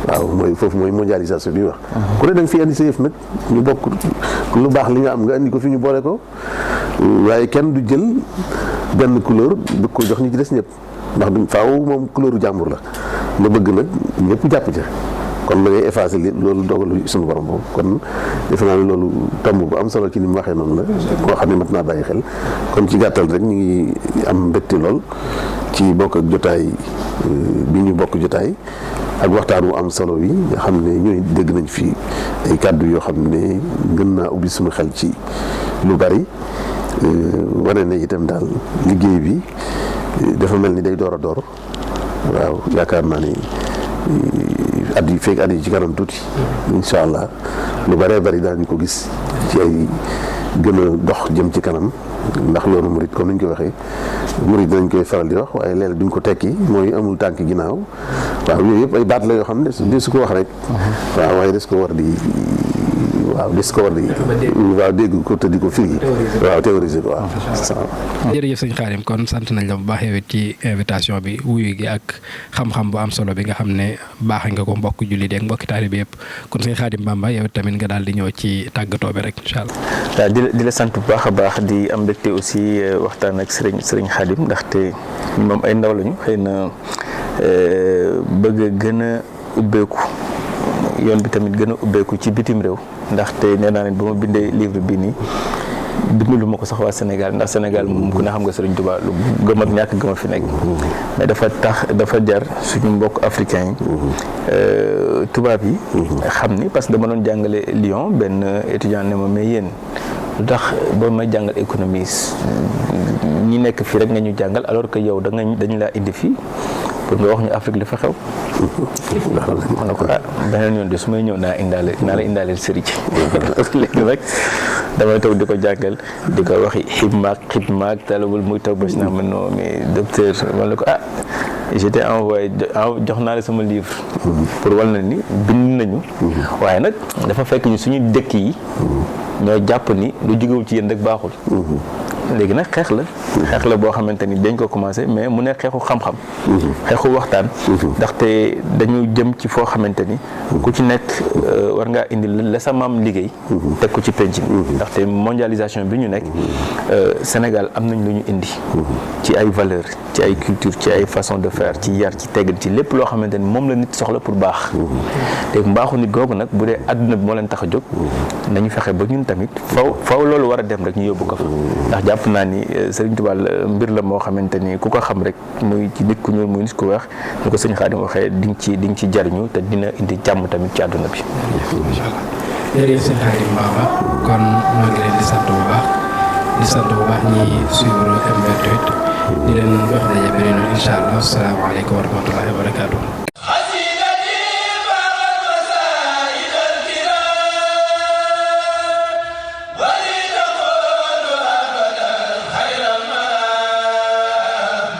waaw mooy foofu mooy mondialisation bi wax. ku ne da nga fi indi sa yëf nag ñu bokk lu baax li nga am nga indi ko fi ñu boole ko. waaye kenn du jël benn couleur bëgg ko jox ñi ci des ñëpp ndax du faaw moom couleuru jàmbur la nga bëgg nag ñëpp jàpp ca. kon da ngay effacé loolu dogalu suñu borom boobu kon defe naa ne loolu tomb bu am solo ci ni mu waxee noonu la koo xam ne mat naa bàyyi xel kon ci gàttal rek ñu ngi am mbégte lool ci bokk ak jotaay bi ñu bokk jotaay ak waxtaan wu am solo wi nga xam ne ñooy dégg nañ fi ay kàddu yoo xam ne gën naa ubbi suñu xel ci lu bari wane ne itam daal liggéey bi dafa mel ni day door a door waaw yaakaar naa ni at yi ci kanam tuuti incha allah lu bëree bëri daañu ko gis ci ay gën a dox jëm ci kanam ndax loolu murit comme ni ñu ko waxee murit dinañ koy faral di wax waaye léeg duñ ko tekki mooy amul tànk ginnaaw waaw yooyu yëpp ay baat la yoo xam ne de su ko wax rek waaw waaye des ko war di waaw discovery waaw dégg ko te di ko firi waaw théoriser ko waaw. jërëjëf sëñ Khadim kon sant nañ la bu baax yow ci invitation bi wuyu gi ak xam-xam bu am solo bi nga xam ne baaxe nga ko mbokk julli deeg mbokki taalibe bi yëpp kon sëñ Khadim Bamba yow tamit nga daal di ñëw ci tàggatoo bi rek incha allah. waaw di la sant bu baax a baax di am mbégte aussi waxtaan ak sëriñ Khadim ndaxte moom ay ndaw lañu xëy na bëgg a gën a ubbeeku yoon bi tamit gën a ubbeeku ci bitim réew ndaxte nee naa ne ba ma bindee livre bi nii bindu ma ko sax waa Sénégal ndax Sénégal moom ku ne xam nga Sëriñ Tuubaa lu gëm ak ñàkk gëm a fi nekk mais dafa jar suñu mbokk africain yi tubaab yi xam ni parce que dama doon jàngale Lyon benn étudiant ne ma mais yéen lu tax ba may jàngal économie ñi nekk fii rek nga ñu jàngal alors que yow dañu laa indi fii pour nga wax ñu Afrique li fa xew. ma ne ko beneen yoon de su may ñëw naa la indaaleel sëriñ léegi nag damay toog di ko jàngal di ko waxi xibmaak talabul muy toog ba si naa ma non mais docteur man la ko j'étais envoyé jox naa la sama livre pour wal na ni bind nañu waaye nag dafa fekk ñu suñu dëkk yi ñoo jàpp ni lu jógewul ci yéen rek baaxul léegi nag xeex la boo xamante ni dañ ko commencé mais mu ne xeexu xam-xam xeexu waxtaan ndaxte dañu jëm ci foo xamante ni ku ci nekk war ngaa indi la sa maam liggéey teg ko ci penc mi ndaxte mondialisation bi ñu nekk Sénégal am nañ lu ñu indi ci ay valeur ci ay culture ci ay façon de faire ci yar ci teggin ci lépp loo xamante ni moom la nit soxla pour baax te mbaaxu nit googu nag bu dee àdduna bi moo leen tax a jóg nañu fexe ba ñun tamit faw loolu war a dem rek ñu yóbbu ko fa ndax jàpp naa ni Sëriñ Tuubaa mbir la moo xamante ni ku ko xam rek muy ci nit ku ñuul muy nit ku weex ñu ko sëñ Xaadim waxee di nga ci jariñu te dina indi jàmm tamit ci àdduna bi. incha allah jërëjëf sëñ Xaadim Bamba kon maa ngi leen di sant bu baax ñi suivre M28 di leen wax daje beneen yoon incha allah asalaamaaleykum wa rahmatullahi wa barakaatu.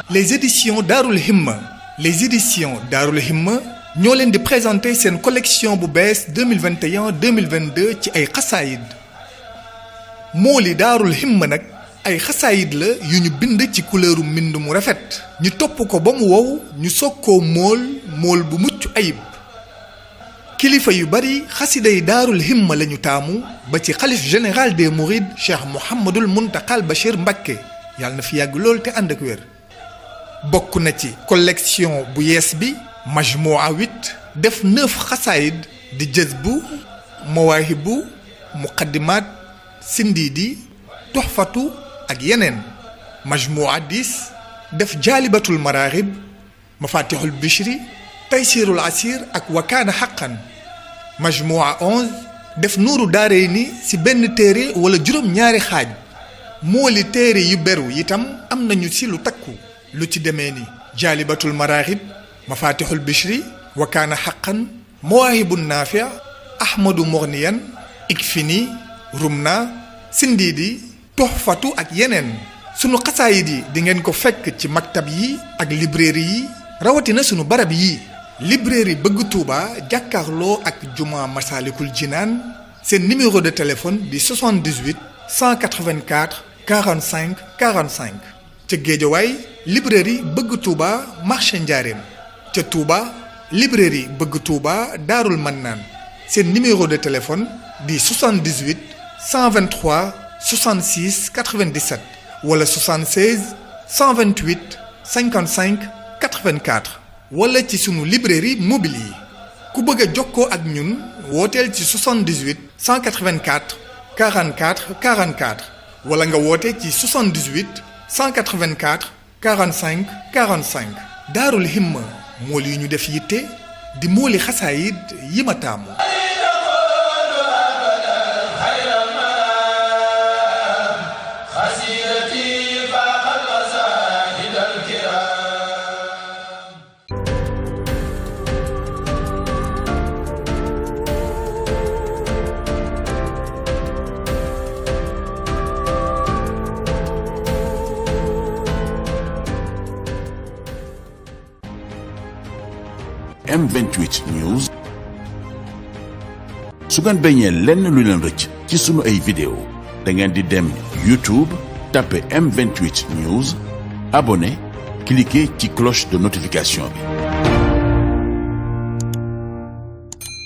Les éditions Darul Himma ñoo leen di présenter seen collection bu bees 2021-2022 ci ay xasaayid mooli Darul Himma nag ay xasaayid la yu ñu bind ci couleuru mbind mu rafet ñu topp ko ba mu wow ñu soog koo mool bu mucc ayib kilifa yu bari xasiday Darul Himma lañu taamu ba ci xalif général des mourides Cheikh Mouhamadul Muntaqal Bachir Mbacké yàlla na fi yàgg lool te ànd ak wér bokk na ci collection bu yees bi majmua 8 def 9 xasaayid di jazbu mawaahibu muqaddimaat sindiidi tuxfatu ak yeneen majmua 10 def jaalibatul maraaxib mafatixul bishri taysirul asir ak wakaana xaqan majmua 11 def nuuru daarayni ci benn téere wala juróom-ñaari xaaj mooli téere yu beru itam am nañu ci lu takku lu ci demee ni jaalibatul maraaxib mafatixul bishri wakaana xaqan mawaahibun naafi ahmadu morniyan ikfini rumna sindiidi toxfatu ak yeneen sunu xasaayid yi di ngeen ko fekk ci maktab yi ak librairie yi rawatina sunu barab yi librairie Bëgg Touba jàkkaarloo ak juma Masalikul Jinaan seen numéro de téléphone di 78 184 45 45 ca Géejawaay librairie Bëgg Touba marché Njaaréem ca Touba librairie Bëgg Touba Daarul Mannaan seen numéro de téléphone di 78 123 66 97 wala 76 128 55 84 wala ci sunu librairie mobile yi ku bëgg a jokkoo ak ñun wooteel ci 78 184 44 44 wala nga woote ci 78 184 45 45 Daarul Himma mool yi ñu def yitte di mooli xasaayid yi ma taamu. M28 News, su ngeen bañee lenn lu leen rëcc ci sunu ay vidéo da ngeen di dem YouTube tapé M28 News abonné cliquer ci cloche de notification bi.